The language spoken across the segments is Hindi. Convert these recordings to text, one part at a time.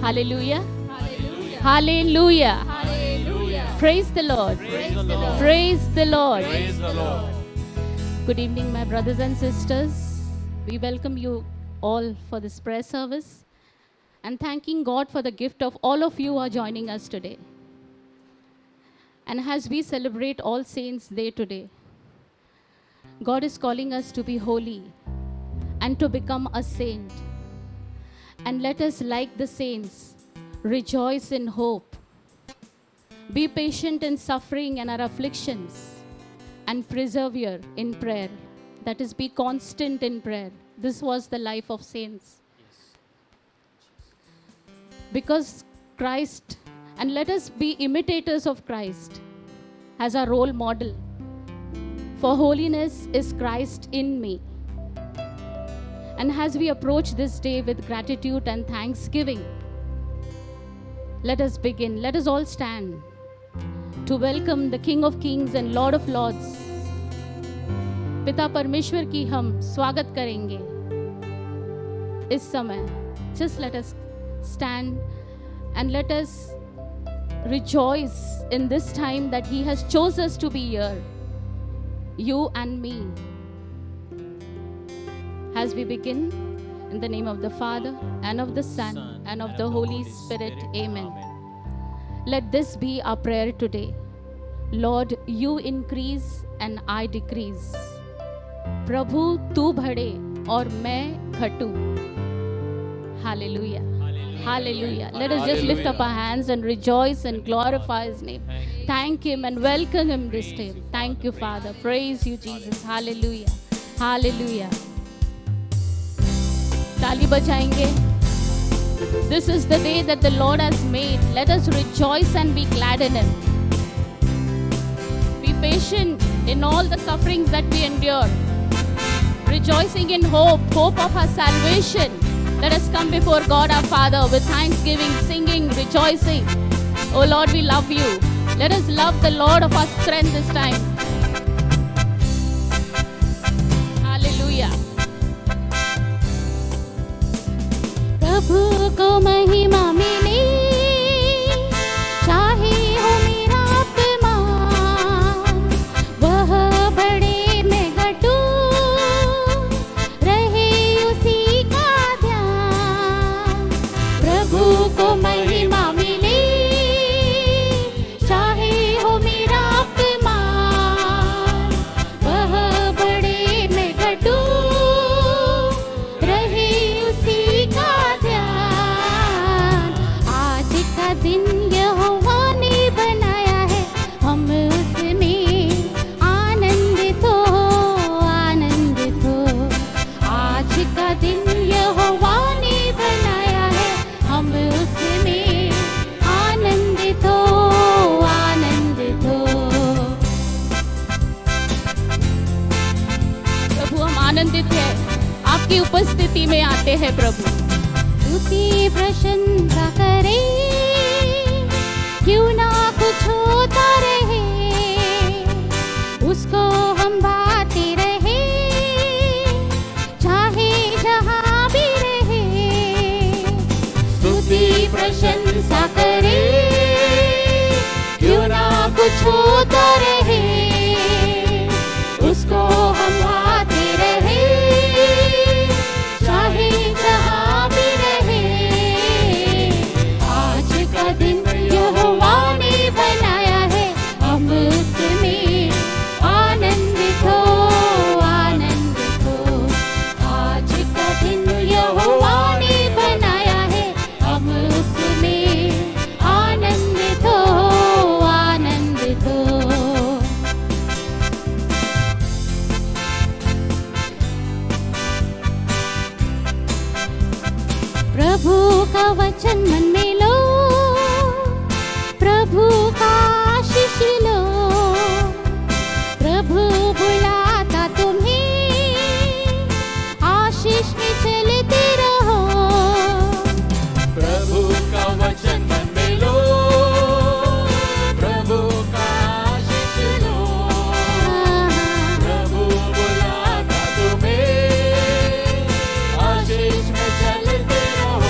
Hallelujah. Hallelujah. Hallelujah. Praise the Lord. Praise the Lord. Praise the Lord. Praise the Lord. Good evening, my brothers and sisters. We welcome you all for this prayer service and thanking God for the gift of all of you who are joining us today. And as we celebrate All Saints' Day today, God is calling us to be holy and to become a saint. And let us, like the saints, rejoice in hope, be patient in suffering and our afflictions, and persevere in prayer. That is, be constant in prayer. This was the life of saints. Because Christ, and let us be imitators of Christ as our role model. For holiness is Christ in me. And as we approach this day with gratitude and thanksgiving, let us begin. Let us all stand to welcome the King of Kings and Lord of Lords. पिता परमेश्वर की हम स्वागत करेंगे इस समय. Just let us stand and let us rejoice in this time that He has chosen us to be here, you and me. As we begin, in the name of the Father, and of the Son, and of the Holy Spirit, Amen. Let this be our prayer today. Lord, you increase and I decrease. प्रभु तू बढ़े और मैं घटूं. Hallelujah. Hallelujah. Let us just lift up our hands and rejoice and glorify His name. Thank Him and welcome Him this day. Thank you, Father. Praise you, Jesus. Hallelujah. Hallelujah. ताली बजाएंगे. This is the day that the Lord has made. Let us rejoice and be glad in it. Be patient in all the sufferings that we endure. Rejoicing in hope, hope of our salvation. Let us come before God our Father with thanksgiving, singing, rejoicing. Oh Lord, we love you. Let us love the Lord of our strength this time. Hallelujah. प्रभु को महिमा मिले, चाहे हो मेरा अपमान, वह बड़े मैं घटूं, रहे उसी का ध्यान. प्रभु को महिमा मिले, चाहे हो मेरा अपमान, वह बड़े मैं घटूं, रहे उसी का दिन यहोवा ने बनाया है, हम उसमें आनंदित हो, आनंदित हो. आज का दिन यहोवा ने बनाया है, हम उसमें आनंदित हो, आनंदित हो. प्रभु हम आनंदित हैं, आपकी उपस्थिति में आते हैं प्रभु. स्तुति प्रशंसा करें, क्यों ना कुछ होता रहे, उसको हम बाते रहे, चाहे जहाँ भी रहे. स्तुति प्रशंसा करें, क्यों ना कुछ होता रहे, उसको हम बाते रहे, चाहे जहाँ भी रहे. आज का दिन यहोवा ने बनाया है, हम उसमें आनंदित हो, आनंदित हो. आज का दिन यहोवा ने बनाया है, हम उसमें आनंदित हो, आनंदित हो. प्रभु का वचन मन में लो, प्रभु का आशीष लो. प्रभु बुलाता तुम्हें, आशीष में चलते रहो. प्रभु का वचन मन में लो, प्रभु का आशीष लो. प्रभु बुलाता तुम्हें, आशीष में चलते रहो.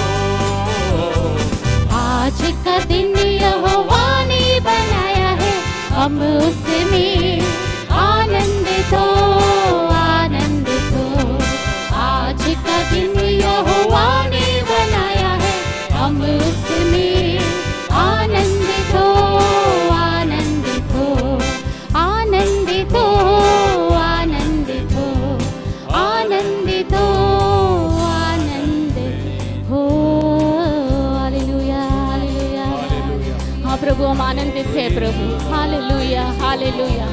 हम आनंदित हैं प्रभु। Hallelujah, hallelujah.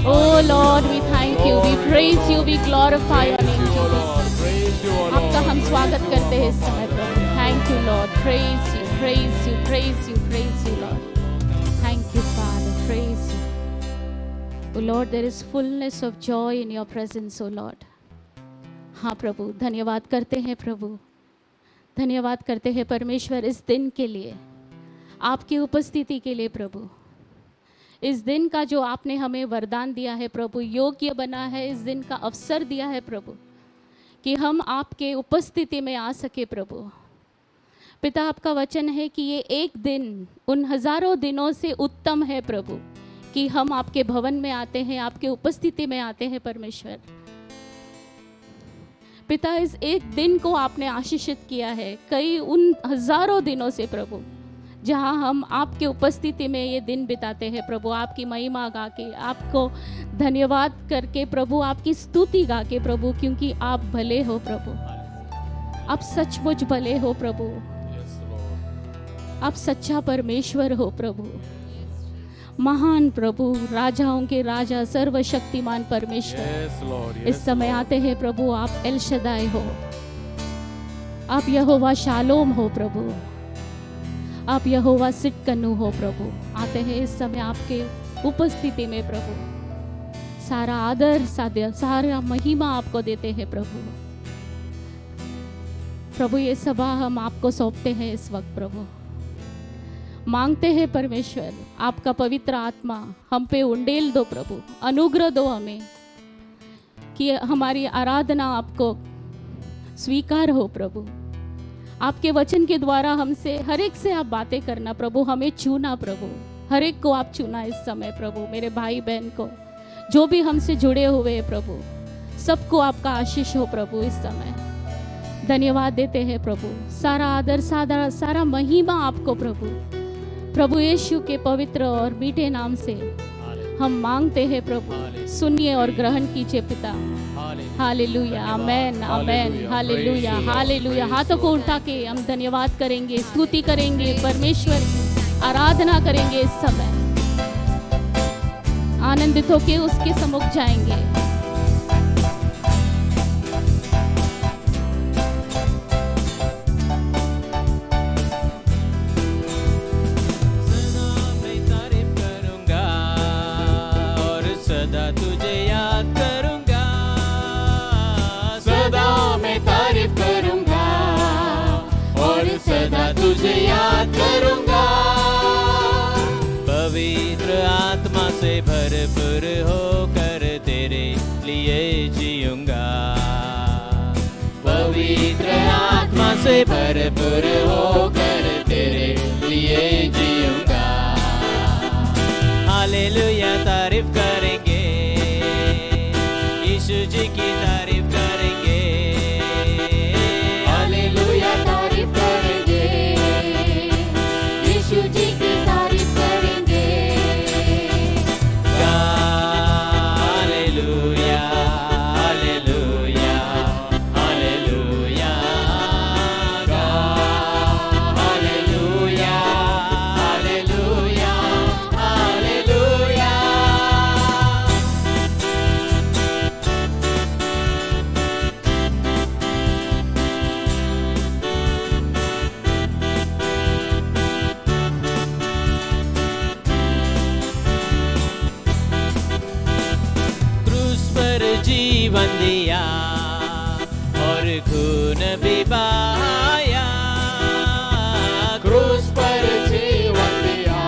Oh Lord, we thank you, we praise you, we glorify your name, Jesus. Praise you, O आपका Lord. हम स्वागत करते हैं इस समय प्रभु। Thank you Lord, praise you, praise you, praise you, praise you Lord. Thank you Father, praise you. Oh Lord, there is fullness of joy in your presence, oh Lord. हाँ प्रभु, धन्यवाद करते हैं प्रभु, धन्यवाद करते हैं परमेश्वर इस दिन के लिए, आपकी उपस्थिति के लिए प्रभु। इस दिन का जो आपने हमें वरदान दिया है प्रभु, योग्य बना है, इस दिन का अवसर दिया है प्रभु कि हम आपके उपस्थिति में आ सके प्रभु। पिता, आपका वचन है कि ये एक दिन उन हजारों दिनों से उत्तम है प्रभु कि हम आपके भवन में आते हैं, आपके उपस्थिति में आते हैं परमेश्वर। पिता, इस एक दिन को आपने आशीषित किया है कई उन हजारों दिनों से प्रभु, जहाँ हम आपके उपस्थिति में ये दिन बिताते हैं प्रभु, आपकी महिमा गा के, आपको धन्यवाद करके प्रभु, आपकी स्तुति गा के प्रभु, क्योंकि आप भले हो प्रभु, आप सचमुच भले हो प्रभु, Yes, Lord. आप सच्चा परमेश्वर हो प्रभु, महान प्रभु, राजाओं के राजा, सर्वशक्तिमान परमेश्वर। Yes, Lord. इस Yes, समय Lord. आते हैं प्रभु, आप एल शदाई हो, आप यहोवा शालोम हो प्रभु, आप यहोवा सिटकनु हो प्रभु। आते हैं इस समय आपके उपस्थिति में प्रभु, सारा आदर सारा महिमा आपको देते हैं प्रभु। प्रभु, ये सभा हम आपको सौंपते हैं इस वक्त प्रभु, मांगते हैं परमेश्वर आपका पवित्र आत्मा हम पे उंडेल दो प्रभु, अनुग्रह दो हमें कि हमारी आराधना आपको स्वीकार हो प्रभु। आपके वचन के द्वारा हमसे हर एक से आप बातें करना प्रभु, हमें चुना प्रभु, हर एक को आप चुना इस समय प्रभु, मेरे भाई बहन को जो भी हमसे जुड़े हुए हैं प्रभु, सबको आपका आशीष हो प्रभु। इस समय धन्यवाद देते हैं प्रभु, सारा आदर सारा महिमा आपको प्रभु, प्रभु यीशु के पवित्र और मीठे नाम से हम मांगते हैं प्रभु, सुनिए और ग्रहण कीजिए पिता। हालेलुया, आमेन, आमेन, हालेलुया, हालेलुया। हाथों को उठा के हम धन्यवाद करेंगे, स्तुति करेंगे, परमेश्वर की आराधना करेंगे। इस समय आनंदित होके उसके सम्मुख जाएंगे। तुझे याद करूंगा, पवित्र आत्मा से भरपूर होकर तेरे लिए जीऊंगा, पवित्र आत्मा से भरपूर होकर तेरे लिए जीऊंगा। हालेलुया, तारीफ करेंगे, यीशु जी की तारीफ करेंगे, हालेलुया, तारीफ करेंगे, यीशु जी की तारीफ करेंगे। Hallelujah, hallelujah, hallelujah, hallelujah, hallelujah, hallelujah. क्रूस पर जीवन दिया और खून भी बहाया, क्रूस पर जीवन दिया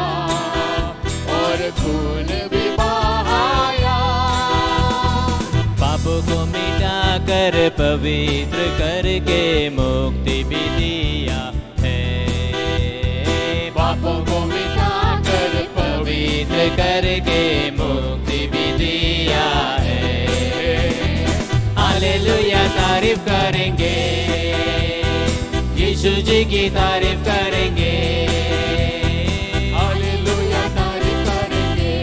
और खून भी बहाया, पापों को मिटा कर पवित्र करके मुक्ति भी दिया है, पापों को मिटा कर पवित्र करके मुक्ति भी दिया है। हालेलुया, तारीफ करेंगे, यीशु जी की तारीफ करेंगे, हालेलुया, तारीफ करेंगे,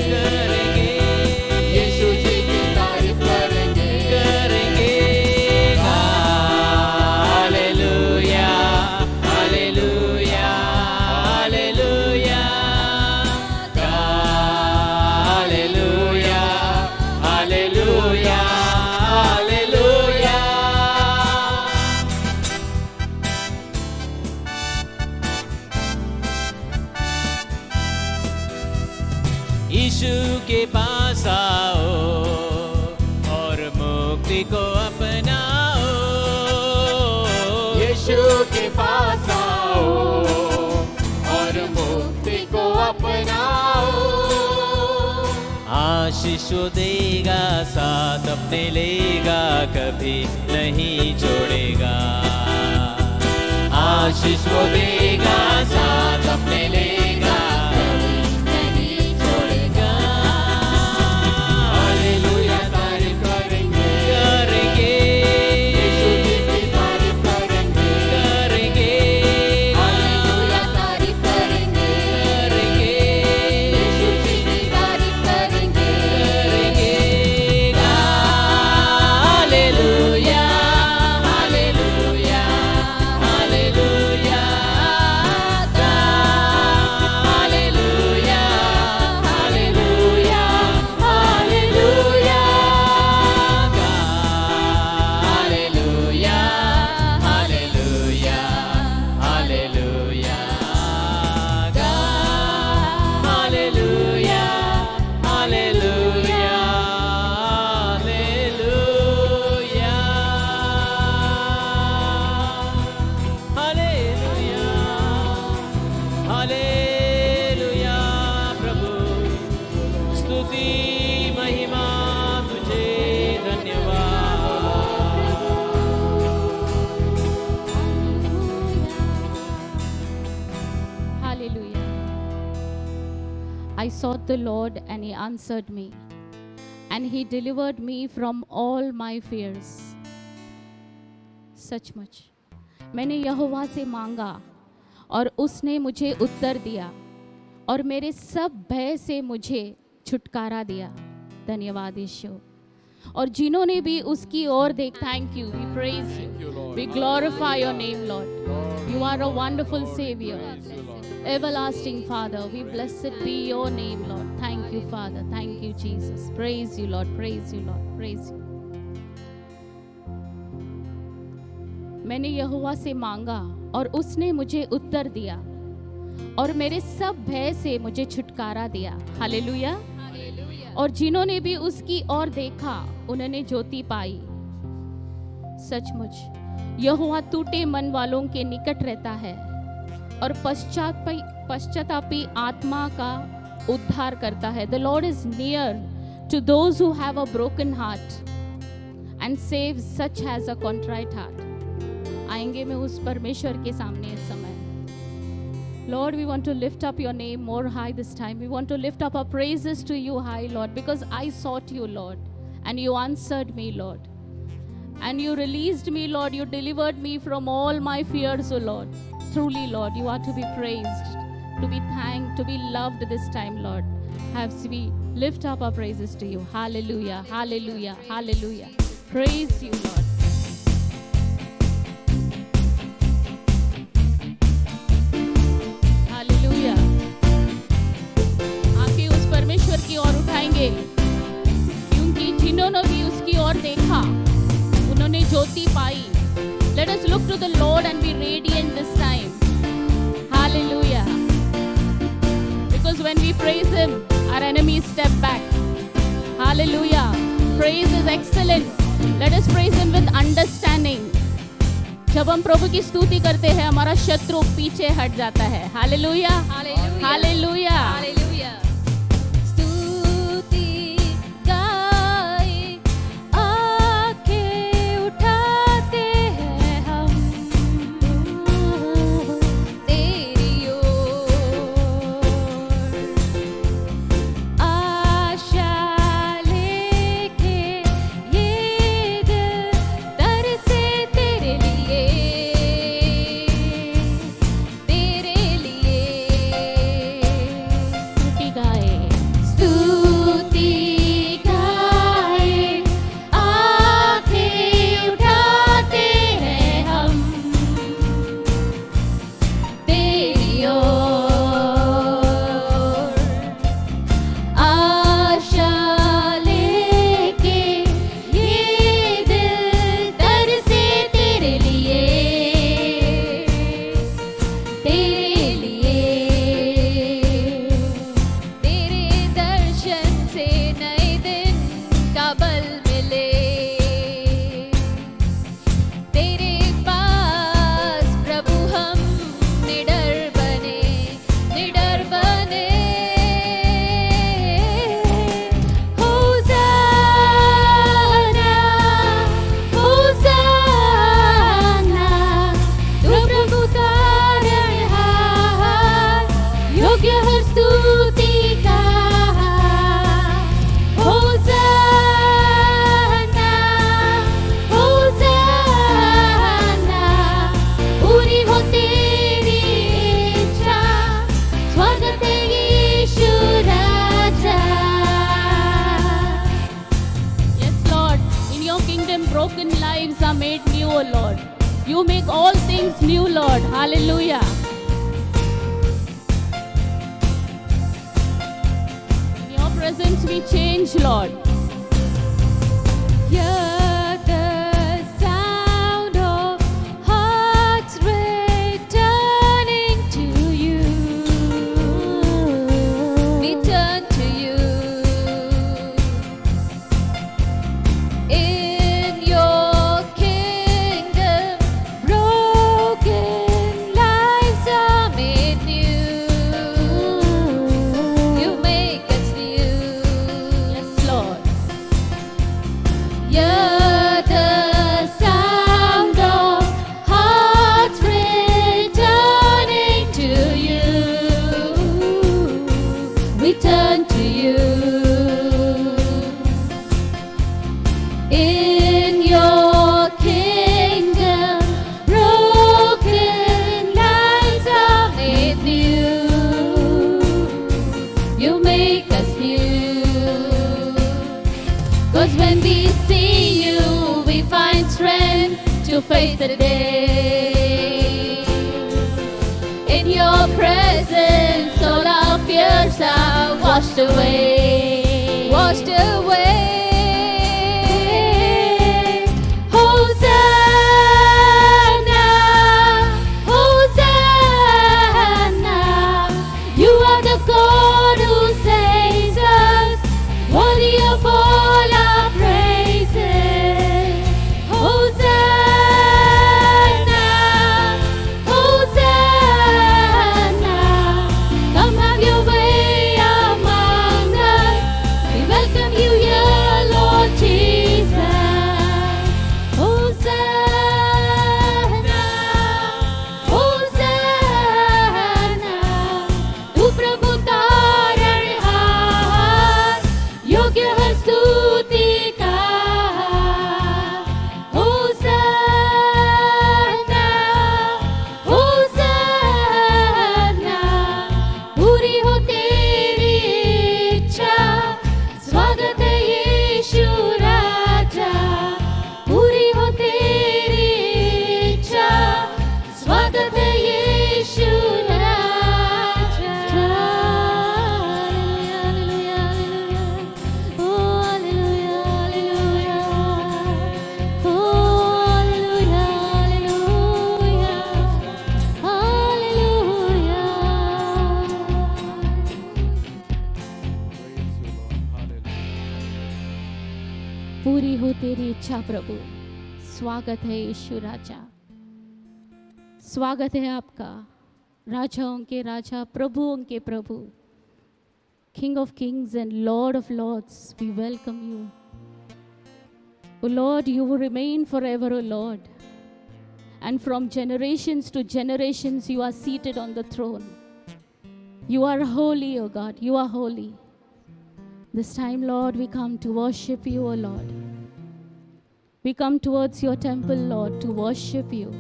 यीशु जी की तारीफ करेंगे, करेंगे। हालेलुया, हालेलुया, हालेलुया, अपनाओ, यीशु के पास आओ और मुक्ति को अपनाओ। आशीष वो देगा, साथ अपने लेगा, कभी नहीं छोड़ेगा। आशीष वो देगा, साथ अपने लेगा, नहीं छोड़ेगा। हालेलुया तारीफ करेंगे, करेंगे, यीशु जी की तारीफ करेंगे, करेंगे, हालेलुया तारीफ करेंगे, करेंगे, यीशु जी की तारीफ करेंगे। करेंगे। Hallelujah, hallelujah, hallelujah, hallelujah, hallelujah, hallelujah, hallelujah, hallelujah, hallelujah, hallelujah, hallelujah, hallelujah, hallelujah. प्रभु स्तुति महिमा तुझे, धन्यवाद। Hallelujah. I sought the Lord and he answered me, and he delivered me from all my fears. सचमुच मैंने यहोवा से मांगा और उसने मुझे उत्तर दिया और मेरे सब भय से मुझे छुटकारा दिया। धन्यवाद यीशु। और जिन्होंने भी उसकी ओर देख, thank you, we praise you, we glorify your name Lord. You are a wonderful saviour, everlasting Father, we blessed be your name, Lord. Thank you, Father. Thank you, Jesus. Praise you, Lord. Praise you, Lord. Praise you. मैंने यहोवा से मांगा और उसने मुझे उत्तर दिया और मेरे सब भय से मुझे छुटकारा दिया। हालेलुया। और जिन्होंने भी उसकी ओर देखा उन्होंने ज्योति पाई। सचमुच यहोवा टूटे मन वालों के निकट रहता है और पश्चातापी आत्मा का उद्धार करता है। The Lord is near to those who have a broken heart and saves such as a contrite heart. आएंगे मैं उस परमेश्वर के सामने इस समय। Lord, we want to lift up your name more high this time. We want to lift up our praises to you high, Lord, because I sought you, Lord, and you answered me, Lord. And you released me, Lord. You delivered me from all my fears, O Lord. Truly, Lord, you are to be praised, to be thanked, to be loved this time, Lord. As we lift up our praises to you. Hallelujah, hallelujah, hallelujah. Praise you, Lord. Hallelujah. आके उस परमेश्वर की ओर उठाएंगे, क्योंकि जिन्होंने भी उसकी ओर देखा उन्होंने ज्योति पाई। Let us look to the Lord and be radiant this time. Hallelujah. Because when we praise Him, our enemies step back. Hallelujah. Praise is excellent. Let us praise Him with understanding. जब हम प्रभु की स्तुति करते हैं, हमारा शत्रु पीछे हट जाता है। Hallelujah. Hallelujah. Hallelujah. broken lives are made new, O Lord. You make all things new, Lord. Hallelujah. In your presence we change, Lord. Hear the sound of hearts returning to you. Return to you. In your kingdom, broken lives are made new. You make us new. Yes, Lord. Hear the sound of hearts returning to you. Return to you. In your kingdom, broken lives are made new. You make us new. 'Cause when we see you, we find strength to face the day. In your presence, all our fears are washed away. Washed away. Hosanna, Hosanna. You are the God who saves us, worthy of all our praises. Hosanna, Hosanna. Come have your way among us. We welcome you here, Lord Jesus. Hosanna, Hosanna. तू प्रभु तारणहार, योग्य है स्तुति का. Hosanna, Hosanna. पूरी हो तेरी इच्छा, स्वागत है यीशु राजा. पूरी हो तेरी इच्छा, स्वागत है यीशु राजा. Hallelujah, hallelujah. Oh, hallelujah, hallelujah. Oh, hallelujah, hallelujah. Hallelujah. पूरी हो तेरी इच्छा प्रभु. स्वागत है यीशु राजा. स्वागत है आपका, राजाओं के राजा, प्रभुओं के प्रभु. King of kings and Lord of lords, we welcome you. O Lord, you will remain forever, O Lord. And from generations to generations, you are seated on the throne. You are holy, O God, you are holy. This time, Lord, we come to worship you, O Lord. We come towards your temple, Lord, to worship you.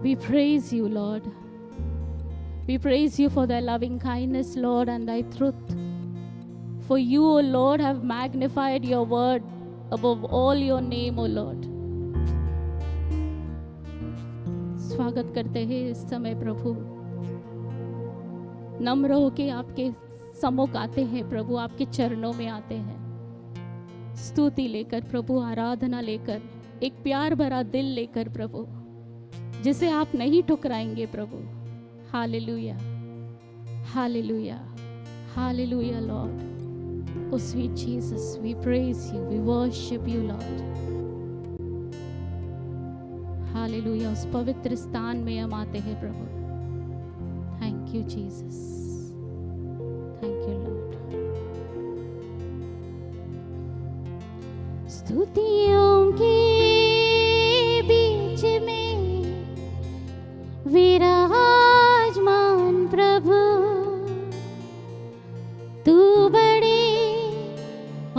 We praise you, Lord. We praise you for thy loving kindness, Lord, and thy truth. For you, O Lord, have magnified your word above all your name, O Lord. स्वागत करते हैं इस समय प्रभु. नम्र होके आपके सम्मुख आते हैं प्रभु, आपके चरणों में आते हैं. स्तुति लेकर प्रभु, आराधना लेकर, एक प्यार भरा दिल लेकर प्रभु, जिसे आप नहीं ठुकराएंगे प्रभु. Hallelujah, hallelujah, hallelujah Lord. Oh sweet Jesus, we praise you, we worship you, Lord. Hallelujah. उस पवित्र स्थान में हम आते हैं प्रभु. Thank you, Jesus. Thank you, Lord. स्तुतियों के बीच में विराजमान प्रभु, तू बड़ी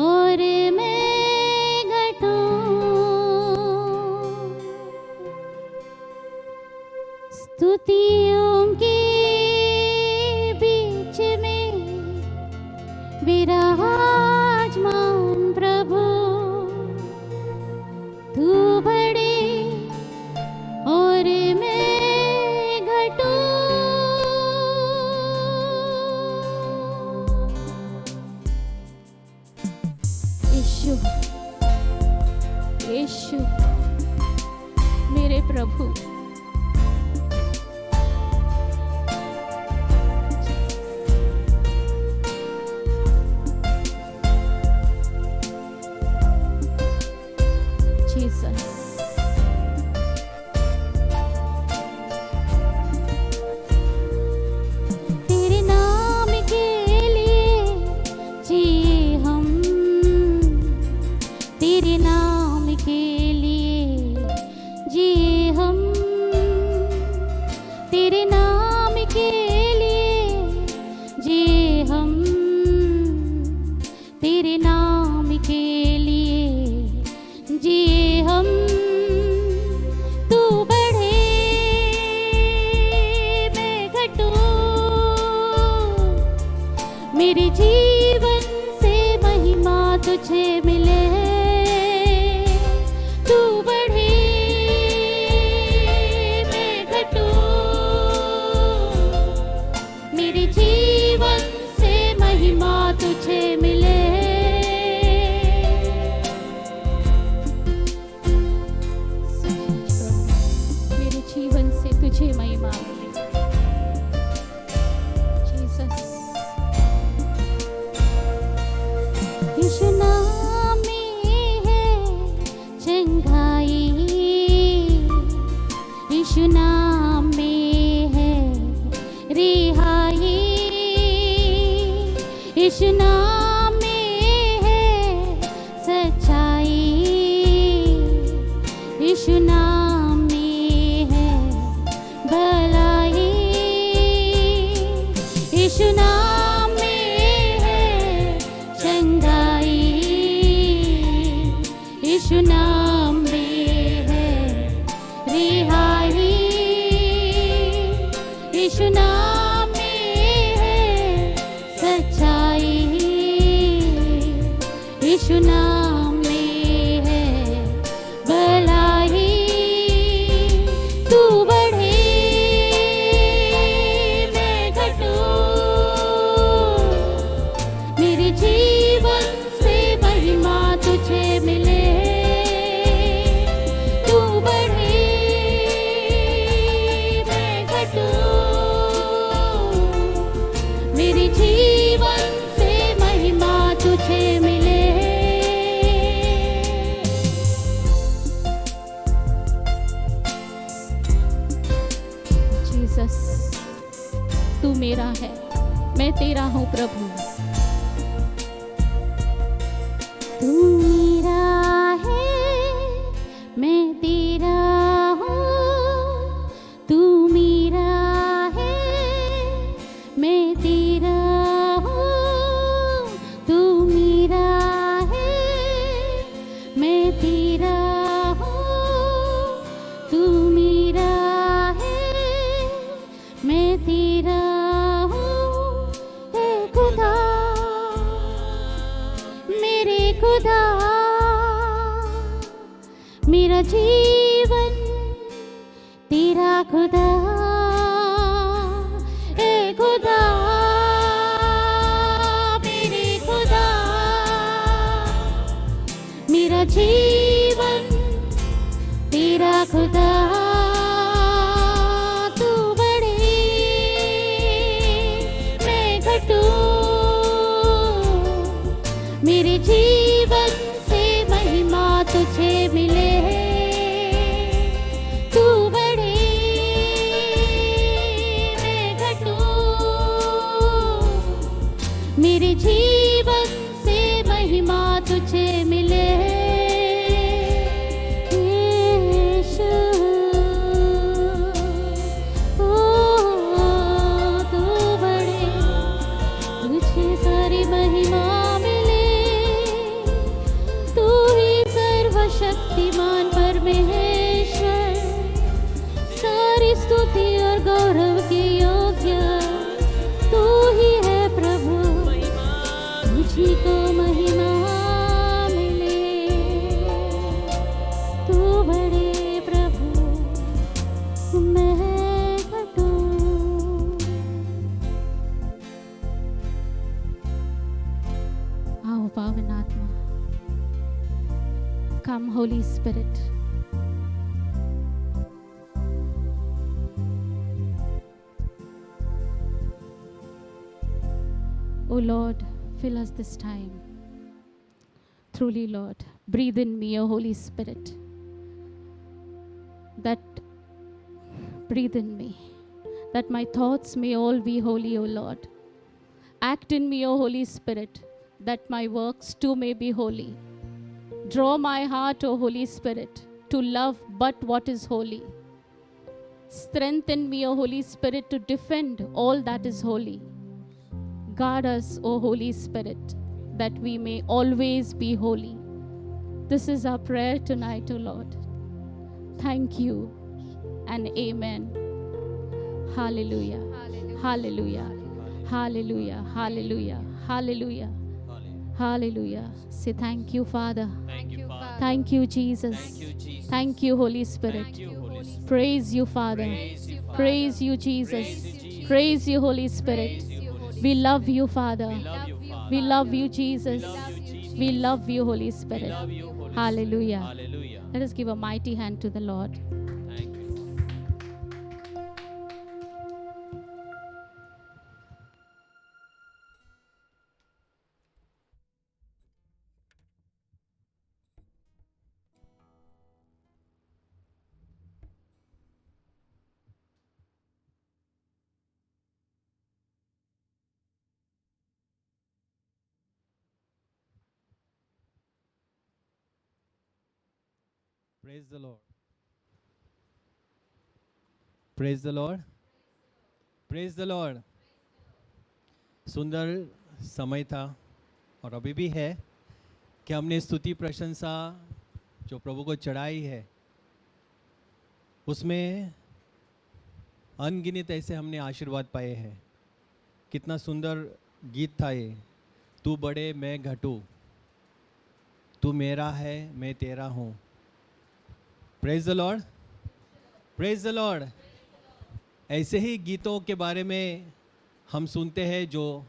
और मैं घटूं. स्तुतियों के बीच में विराजमान यीशु, यीशु मेरे प्रभु। जीसस, तेरे नाम के लिए जिए हम, तेरे नाम के लिए जिए हम, तेरे नाम के लिए जिए हम, तेरे नाम के लिए जिए हम। तू बढ़े मैं घटूं, मेरे जीवन से महिमा तुझे मिले। तू बढ़े मैं घटूं, मेरे जीवन से महिमा तुझे मिले। मेरे जीवन से तुझे महिमा मिले। जीसस, यीशु नाम में है चंगाई, यीशु नाम में है रिहाई, यीशु नाम में है सच्चाई, यीशु नाम में है भलाई, यीशु नाम में है चंगाई, यीशु नाम में है रिहाई, यीशु नाम में है सच्चाई, यीशु नाम में है भलाई। तू बढ़े मैं घटूं, मेरे जीवन से महिमा तुझे मिले। तू बढ़े मैं घटूं, मेरे जीवन से महिमा तुझे मिले। जीसस, तू मेरा है, मैं तेरा हूँ प्रभु। तू मेरा है मैं तेरा हूँ, तू मेरा है मैं तेरा हूँ, तू मेरा है मैं तेरा हूँ, तू मेरा है मैं तेरा हूँ। हे खुदा मेरे खुदा, मेरा जीवन तेरा खुदा। हे खुदा मेरे खुदा, मेरा जीवन तेरा खुदा। तू बढ़े मैं घटूं, मेरे जीवन से महिमा तुझे मिले। तू बढ़े मैं घटूं, मेरे जीवन से महिमा तुझे मिले। यीशु, ओ तू बढ़े, तुझे सारी महिमा मिले। तू ही सर्वशक्तिमान परमेश्वर, सारी स्तुति और गौरव के योग्य तू ही है प्रभु। तुझी को महिमा मिले। तू बड़े प्रभु, मैं घटूं। आओ पावन आत्मा, Come, Holy Spirit. Oh Lord, fill us this time. Truly, Lord, breathe in me, O Holy Spirit. Breathe in me, that my thoughts may all be holy, O Lord. Act in me, O Holy Spirit, that my works too may be holy. Draw my heart, O Holy Spirit, to love but what is holy. Strengthen me, O Holy Spirit, to defend all that is holy. Guard us, O Holy Spirit, that we may always be holy. This is our prayer tonight, O Lord. Thank you and amen. Hallelujah. Hallelujah. Hallelujah. Hallelujah. Hallelujah. Hallelujah. Say thank you, Father. Thank you, Father. Thank you, Jesus. Thank you, Jesus. Thank you, Holy Spirit. Thank you, Holy Spirit. Praise you, Father. Praise you, Father. Praise you, Praise Jesus. you, Jesus. Praise you, Holy Spirit. Praise you, Holy We Spirit. love you, Father. We love you, Father. We love you, Jesus. We love you, Jesus. We love you, Holy We Spirit. love you, Holy Hallelujah. Spirit. Hallelujah. Let us give a mighty hand to the Lord. Thank you. Praise the Lord. Praise the Lord. Praise the Lord. सुंदर समय था और अभी भी है कि हमने स्तुति प्रशंसा जो प्रभु को चढ़ाई है उसमें अनगिनत ऐसे हमने आशीर्वाद पाए हैं. कितना सुंदर गीत था ये. तू बड़े मैं घटू, तू मेरा है मैं तेरा हूँ. Praise the Lord. Praise the Lord. ऐसे ही गीतों के बारे में हम सुनते हैं जो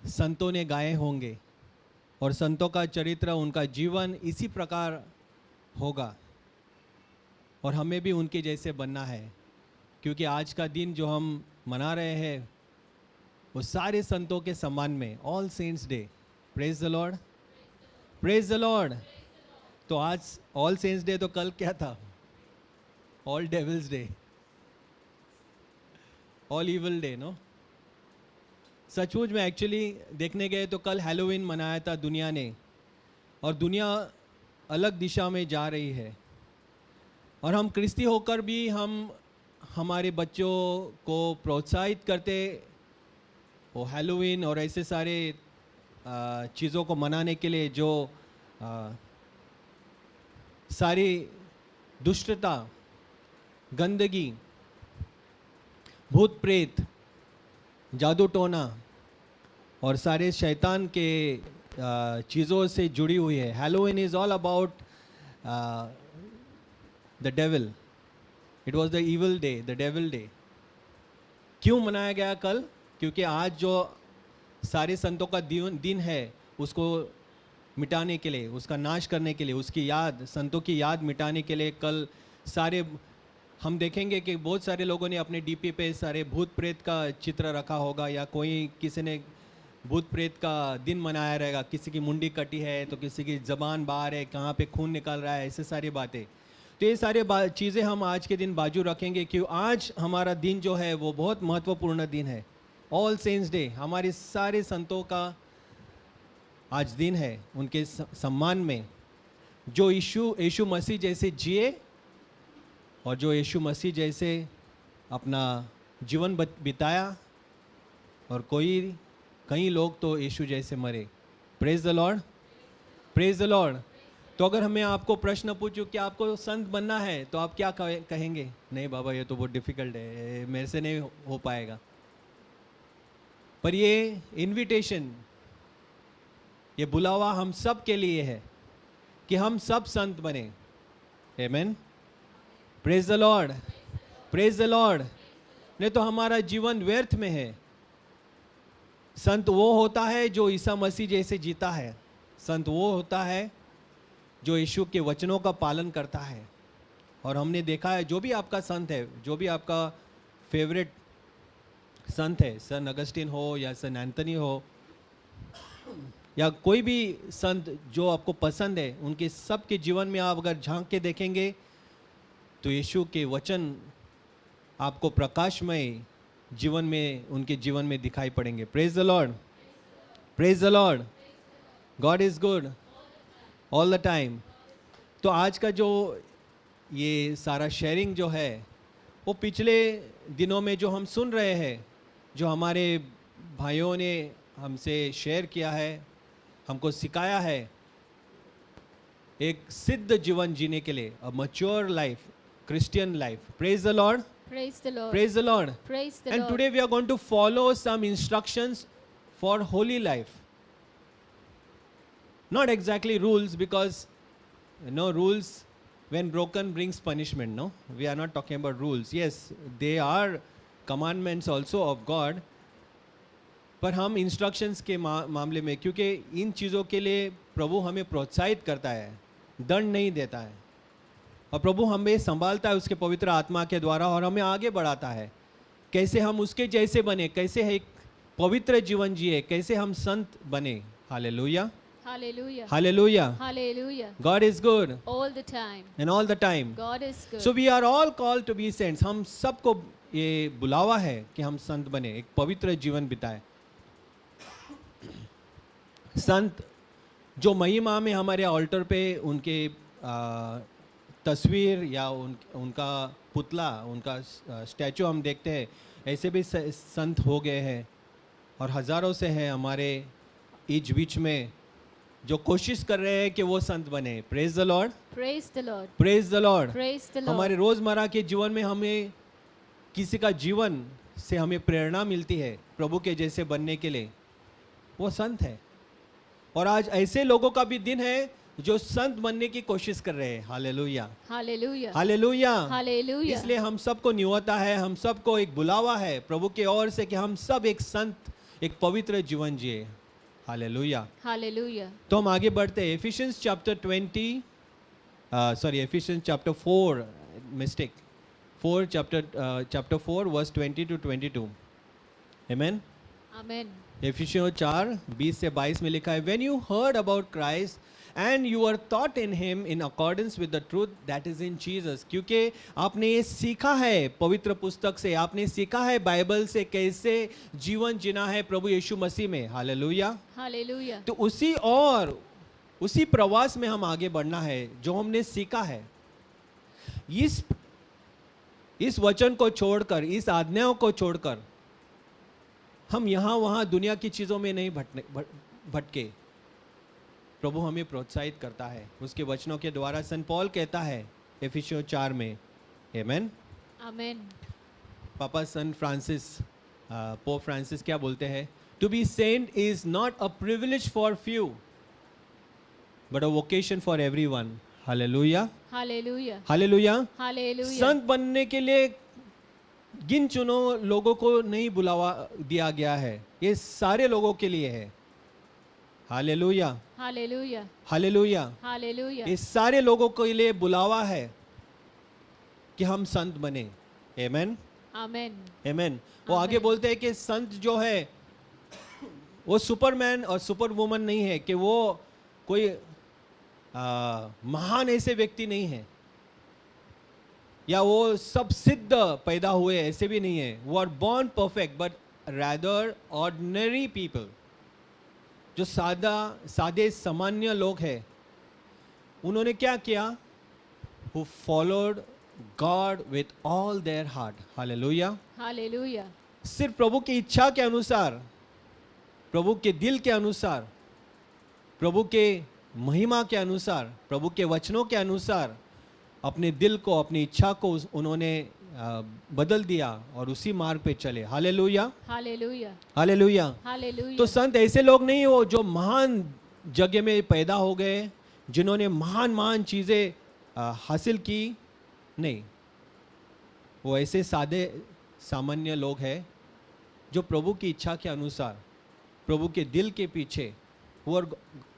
संतों ने गाए होंगे और संतों का चरित्र, उनका जीवन इसी प्रकार होगा और हमें भी उनके जैसे बनना है. क्योंकि आज का दिन जो हम मना रहे हैं वो सारे संतों के सम्मान में, All Saints Day. Praise the Lord. Praise the Lord. तो आज ऑल सेंट्स डे, तो कल क्या था? All devils day, all evil day. No, सचमुच में एक्चुअली देखने गए तो कल हैलोवीन मनाया था दुनिया ने और दुनिया अलग दिशा में जा रही है. और हम क्रिस्ती होकर भी हम हमारे बच्चों को प्रोत्साहित करते वो हैलोवीन और ऐसे सारे चीज़ों को मनाने के लिए जो सारी दुष्टता, गंदगी, भूत प्रेत, जादू टोना और सारे शैतान के चीज़ों से जुड़ी हुई है. Halloween is all about the devil. It was the evil day, the devil day. क्यों मनाया गया कल? क्योंकि आज जो सारे संतों का दिन है उसको मिटाने के लिए, उसका नाश करने के लिए, उसकी याद, संतों की याद मिटाने के लिए कल सारे हम देखेंगे कि बहुत सारे लोगों ने अपने डीपी पे सारे भूत प्रेत का चित्र रखा होगा या किसी ने भूत प्रेत का दिन मनाया रहेगा. किसी की मुंडी कटी है तो किसी की ज़बान बाहर है, कहाँ पे खून निकल रहा है, ऐसे सारी बातें. तो ये सारे चीज़ें हम आज के दिन बाजू रखेंगे क्यों आज हमारा दिन जो है वो बहुत महत्वपूर्ण दिन है. ऑल सेंट्स डे, हमारे सारे संतों का आज दिन है. उनके सम्मान में जो यीशु मसीह जैसे जिए और जो यीशु मसीह जैसे अपना जीवन बिताया और कई लोग तो यीशु जैसे मरे. Praise the Lord. Praise the Lord. तो अगर मैं आपको प्रश्न पूछूं कि आपको संत बनना है तो आप क्या कहेंगे? नहीं बाबा, ये तो बहुत डिफ़िकल्ट है, मेरे से नहीं हो पाएगा. पर ये इनविटेशन, ये बुलावा हम सब के लिए है कि हम सब संत बने. Amen. Praise the Lord. Praise the Lord. नहीं तो हमारा जीवन व्यर्थ में है. संत वो होता है जो ईसा मसीह जैसे जीता है. संत वो होता है जो यीशु के वचनों का पालन करता है। और हमने देखा है जो भी आपका संत है, जो भी आपका फेवरेट संत है, सन अगस्टिन हो या सन एंथनी हो या कोई भी संत जो आपको पसंद है, उनके सबके जीवन में आप अगर झांक के देखेंगे तो यीशु के वचन आपको प्रकाशमय जीवन में, उनके जीवन में दिखाई पड़ेंगे। Praise the Lord, praise the Lord. God is good all the time. तो आज का जो ये सारा शेयरिंग जो है वो पिछले दिनों में जो हम सुन रहे हैं, जो हमारे भाइयों ने हमसे शेयर किया है, हमको सिखाया है एक सिद्ध जीवन जीने के लिए, a mature life, Christian life. Praise the Lord, Praise the Lord. praise the Lord. Praise the And Lord. today we are going to follow some instructions for holy life. Not exactly rules, because no rules when broken brings punishment. No, we are not talking about rules. Yes, they are commandments also of God. पर हम इंस्ट्रक्शंस के मामले में, क्योंकि इन चीज़ों के लिए प्रभु हमें प्रोत्साहित करता है, दंड नहीं देता है, और प्रभु हमें संभालता है उसके पवित्र आत्मा के द्वारा और हमें आगे बढ़ाता है। कैसे हम उसके जैसे बने, कैसे एक पवित्र जीवन जिए, कैसे हम संत बने। Hallelujah, Hallelujah. Hallelujah. Hallelujah. God is good All the time. And all the time. God is good. So we are all called to be cents. हम सबको ये बुलावा है कि हम संत बने, एक पवित्र जीवन बिताए। संत जो महिमा में हमारे ऑल्टर पे उनके तस्वीर या उनका पुतला, उनका स्टैचू हम देखते हैं, ऐसे भी संत हो गए हैं और हज़ारों से हैं हमारे बीच बीच में जो कोशिश कर रहे हैं कि वो संत बने। Praise the Lord, Praise the Lord. Praise the Lord. Praise the Lord. हमारे रोज़मर्रा के जीवन में हमें किसी का जीवन से हमें प्रेरणा मिलती है प्रभु के जैसे बनने के लिए, वो संत है। और आज ऐसे लोगों का भी दिन है जो संत बनने की कोशिश कर रहे हैं। Hallelujah, Hallelujah. हालेलुया। Hallelujah. इसलिए हम सबको न्योता है, हम सबको एक बुलावा है प्रभु के ओर से कि हम सब एक संत, एक पवित्र जीवन जिए। हालेलुया। Hallelujah. तो हम आगे बढ़ते हैं। Efficiency chapter 4 mistake 4 chapter 4 verse 20 to 22। Amen. Amen. एफिशियों 4:20 से 22 में लिखा है, When you heard about Christ and you are taught in him in accordance with the truth that is in Jesus। क्योंकि आपने ये सीखा है पवित्र पुस्तक से, आपने सीखा है बाइबल से कैसे जीवन जीना है प्रभु यीशु मसीह में। हालेलुया। Hallelujah. तो उसी प्रवास में हम आगे बढ़ना है जो हमने सीखा है। इस वचन को छोड़कर, इस आज्ञाओं को छोड़कर हम यहाँ वहाँ दुनिया की चीज़ों में नहीं भटके। प्रभु हमें प्रोत्साहित करता है उसके वचनों के द्वारा। सन पॉल कहता है एफिसियों 4 में, आमेन। Amen. पापा सन फ्रांसिस, पोप फ्रांसिस क्या बोलते हैं? To be sent is not a privilege for few but a vocation for everyone. Hallelujah, Hallelujah. Hallelujah. Hallelujah. संत बनने के लिए गिन चुनो लोगों को नहीं बुलावा दिया गया है, ये सारे लोगों के लिए है। Hallelujah, Hallelujah. हालेलुया। Hallelujah. ये सारे लोगों के लिए बुलावा है कि हम संत बने। आमेन, Amen. आमेन। वो आगे Amen. बोलते हैं कि संत जो है वो सुपरमैन और सुपर वुमन नहीं है, कि वो कोई महान ऐसे व्यक्ति नहीं है या वो सब सिद्ध पैदा हुए, ऐसे भी नहीं है। वो are born perfect but rather ordinary people, जो सादे सामान्य लोग हैं। उन्होंने क्या किया? Who followed God with all their heart. Hallelujah. Hallelujah. सिर्फ प्रभु की इच्छा के अनुसार, प्रभु के दिल के अनुसार, प्रभु के महिमा के अनुसार, प्रभु के वचनों के अनुसार अपने दिल को, अपनी इच्छा को उन्होंने बदल दिया और उसी मार्ग पे चले। Hallelujah, Hallelujah. हालेलुया। Hallelujah. तो संत ऐसे लोग नहीं हो जो महान जगह में पैदा हो गए, जिन्होंने महान महान चीज़ें हासिल की। नहीं, वो ऐसे सादे सामान्य लोग हैं जो प्रभु की इच्छा के अनुसार, प्रभु के दिल के पीछे who are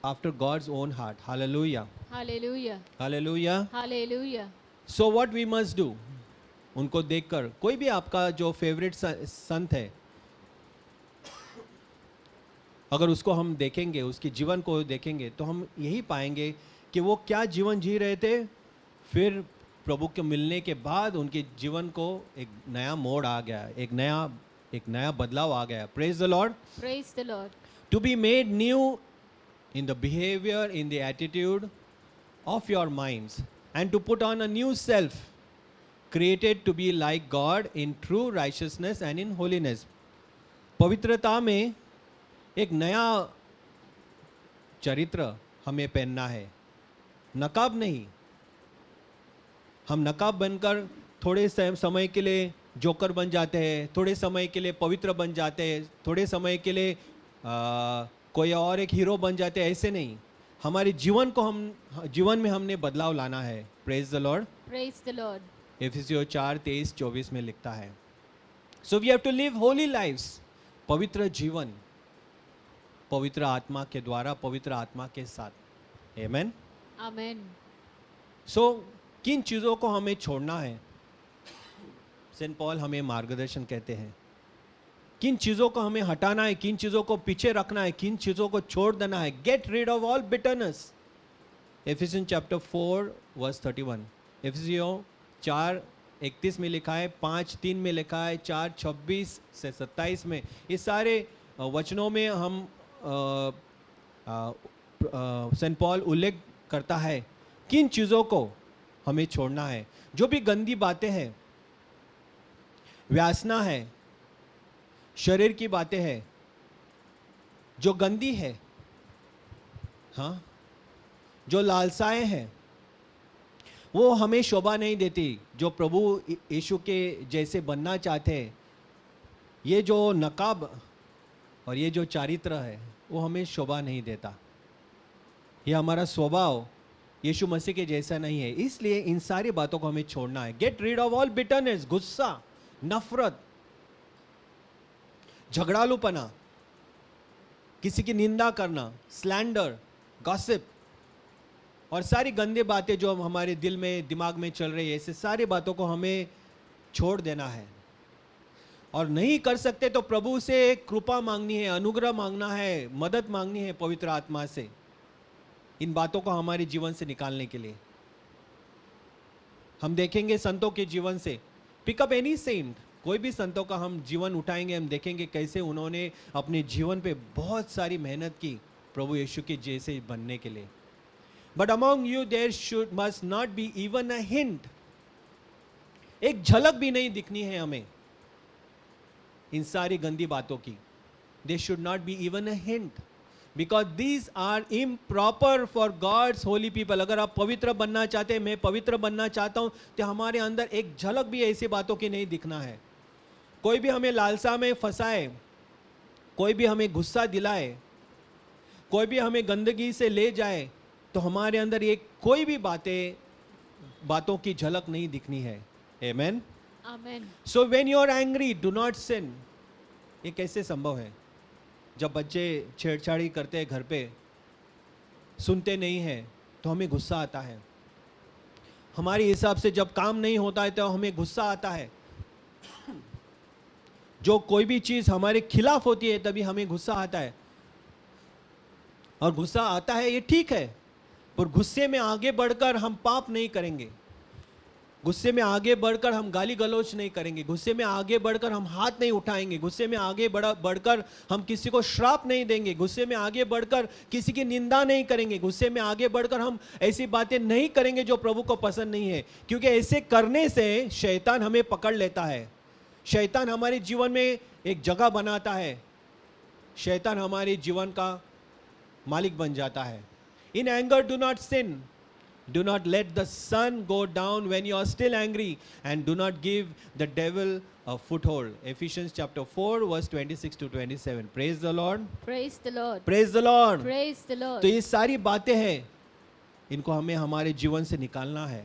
after God's own heart. Hallelujah. Hallelujah. Hallelujah. Hallelujah. So what we must do? उनको देखकर कोई भी आपका जो फेवरेट संत है, अगर उसको हम देखेंगे, उसके जीवन को देखेंगे, तो हम यही पाएंगे कि वो क्या जीवन जी रहे थे, फिर प्रभु के मिलने के बाद उनके जीवन को एक नया मोड़ आ गया, एक नया बदलाव आ गया. Praise the Lord. Praise the Lord. To be made new in the behavior, in the attitude of your minds, and to put on a new self, created to be like God in true righteousness and in holiness. पवित्रता में एक नया चरित्र हमें पहनना है, नकाब नहीं. हम नकाब बनकर थोड़े समय के लिए जोकर बन जाते हैं, थोड़े समय के लिए पवित्र बन जाते हैं, थोड़े समय के लिए कोई और एक हीरो बन जाते हैं. ऐसे नहीं, हमारे जीवन में हमने बदलाव लाना है. Praise the Lord. Praise the Lord. एफिसियों 4:23-24 में लिखता है. So we have to live holy lives. पवित्र जीवन पवित्र आत्मा के द्वारा, पवित्र आत्मा के साथ. आमेन. Amen. सो किन चीज़ों को हमें छोड़ना है? सेंट पॉल हमें मार्गदर्शन कहते हैं. किन चीज़ों को हमें हटाना है, किन चीज़ों को पीछे रखना है, किन चीज़ों को छोड़ देना है. Get rid of all bitterness. Ephesians chapter 4:31. एफिसियों 4:31 में लिखा है, 5:3 में लिखा है, 4:26 से 27 में. इस सारे वचनों में हम सेंट पॉल उल्लेख करता है किन चीज़ों को हमें छोड़ना है. जो भी गंदी बातें हैं, व्यासना है, शरीर की बातें हैं जो गंदी है, हाँ, जो लालसाएं हैं, वो हमें शोभा नहीं देती. जो प्रभु यीशु के जैसे बनना चाहते हैं, ये जो नकाब और ये जो चारित्र है, वो हमें शोभा नहीं देता. ये हमारा स्वभाव यीशु मसीह के जैसा नहीं है. इसलिए इन सारी बातों को हमें छोड़ना है. Get rid of all bitterness. गुस्सा, नफरत, झगड़ालूपना, किसी की निंदा करना, स्लैंडर, गॉसिप और सारी गंदी बातें जो हमारे दिल में, दिमाग में चल रही है, ऐसे सारी बातों को हमें छोड़ देना है. और नहीं कर सकते तो प्रभु से कृपा मांगनी है, अनुग्रह मांगना है, मदद मांगनी है पवित्र आत्मा से, इन बातों को हमारे जीवन से निकालने के लिए. हम देखेंगे संतों के जीवन से, पिकअप एनी सेंट, कोई भी संतों का हम जीवन उठाएंगे, हम देखेंगे कैसे उन्होंने अपने जीवन पे बहुत सारी मेहनत की प्रभु यीशु के जैसे बनने के लिए. But among you there must not be even a hint. एक झलक भी नहीं दिखनी है हमें इन सारी गंदी बातों की. They should not be even a hint, because these are improper for God's holy people. अगर आप पवित्र बनना चाहते हैं, मैं पवित्र बनना चाहता हूं, तो हमारे अंदर एक झलक भी ऐसी बातों की नहीं दिखना है. कोई भी हमें लालसा में फंसाए, कोई भी हमें गुस्सा दिलाए, कोई भी हमें गंदगी से ले जाए, तो हमारे अंदर ये कोई भी बातों की झलक नहीं दिखनी है. Amen. Amen. So when you are angry, do not sin. ये कैसे संभव है? जब बच्चे छेड़छाड़ी करते हैं घर पे, सुनते नहीं हैं, तो हमें गुस्सा आता है. हमारे हिसाब से जब काम नहीं होता है तो हमें गुस्सा आता है. जो कोई भी चीज़ हमारे खिलाफ होती है तभी हमें गुस्सा आता है. और गुस्सा आता है, ये ठीक है, पर गुस्से में आगे बढ़कर हम पाप नहीं करेंगे. गुस्से में आगे बढ़कर हम गाली गलौज नहीं करेंगे. गुस्से में आगे बढ़कर हम हाथ नहीं उठाएंगे. गुस्से में आगे बढ़कर हम किसी को श्राप नहीं देंगे. गुस्से में आगे बढ़कर किसी की निंदा नहीं करेंगे. गुस्से में आगे बढ़कर हम ऐसी बातें नहीं करेंगे जो प्रभु को पसंद नहीं है. क्योंकि ऐसे करने से शैतान हमें पकड़ लेता है. शैतान हमारे जीवन में एक जगह बनाता है. शैतान हमारे जीवन का मालिक बन जाता है. In anger do not sin. Do not let the sun go down when you are still angry, and do not give the devil a foothold. Ephesians chapter 4 verse 26-27. Praise the Lord. Praise the Lord. Praise the Lord. Praise the Lord. तो ये सारी बातें हैं, इनको हमें हमारे जीवन से निकालना है.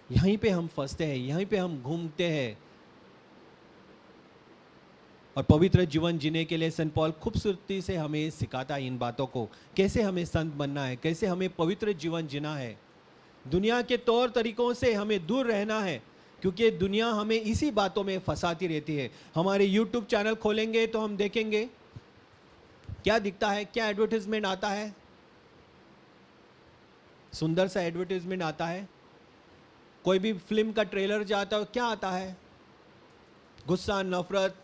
यहीं पे हम फंसते हैं, यहीं पे हम घूमते हैं. और पवित्र जीवन जीने के लिए सेंट पॉल खूबसूरती से हमें सिखाता है इन बातों को, कैसे हमें संत बनना है, कैसे हमें पवित्र जीवन जीना है, दुनिया के तौर तरीकों से हमें दूर रहना है, क्योंकि दुनिया हमें इसी बातों में फंसाती रहती है। हमारे YouTube चैनल खोलेंगे तो हम देखेंगे क्या दिखता है, क्या एडवर्टाइजमेंट आता है, सुंदर सा एडवर्टाइजमेंट आता है। कोई भी फिल्म का ट्रेलर जाता है, क्या आता है, गुस्सा, नफरत,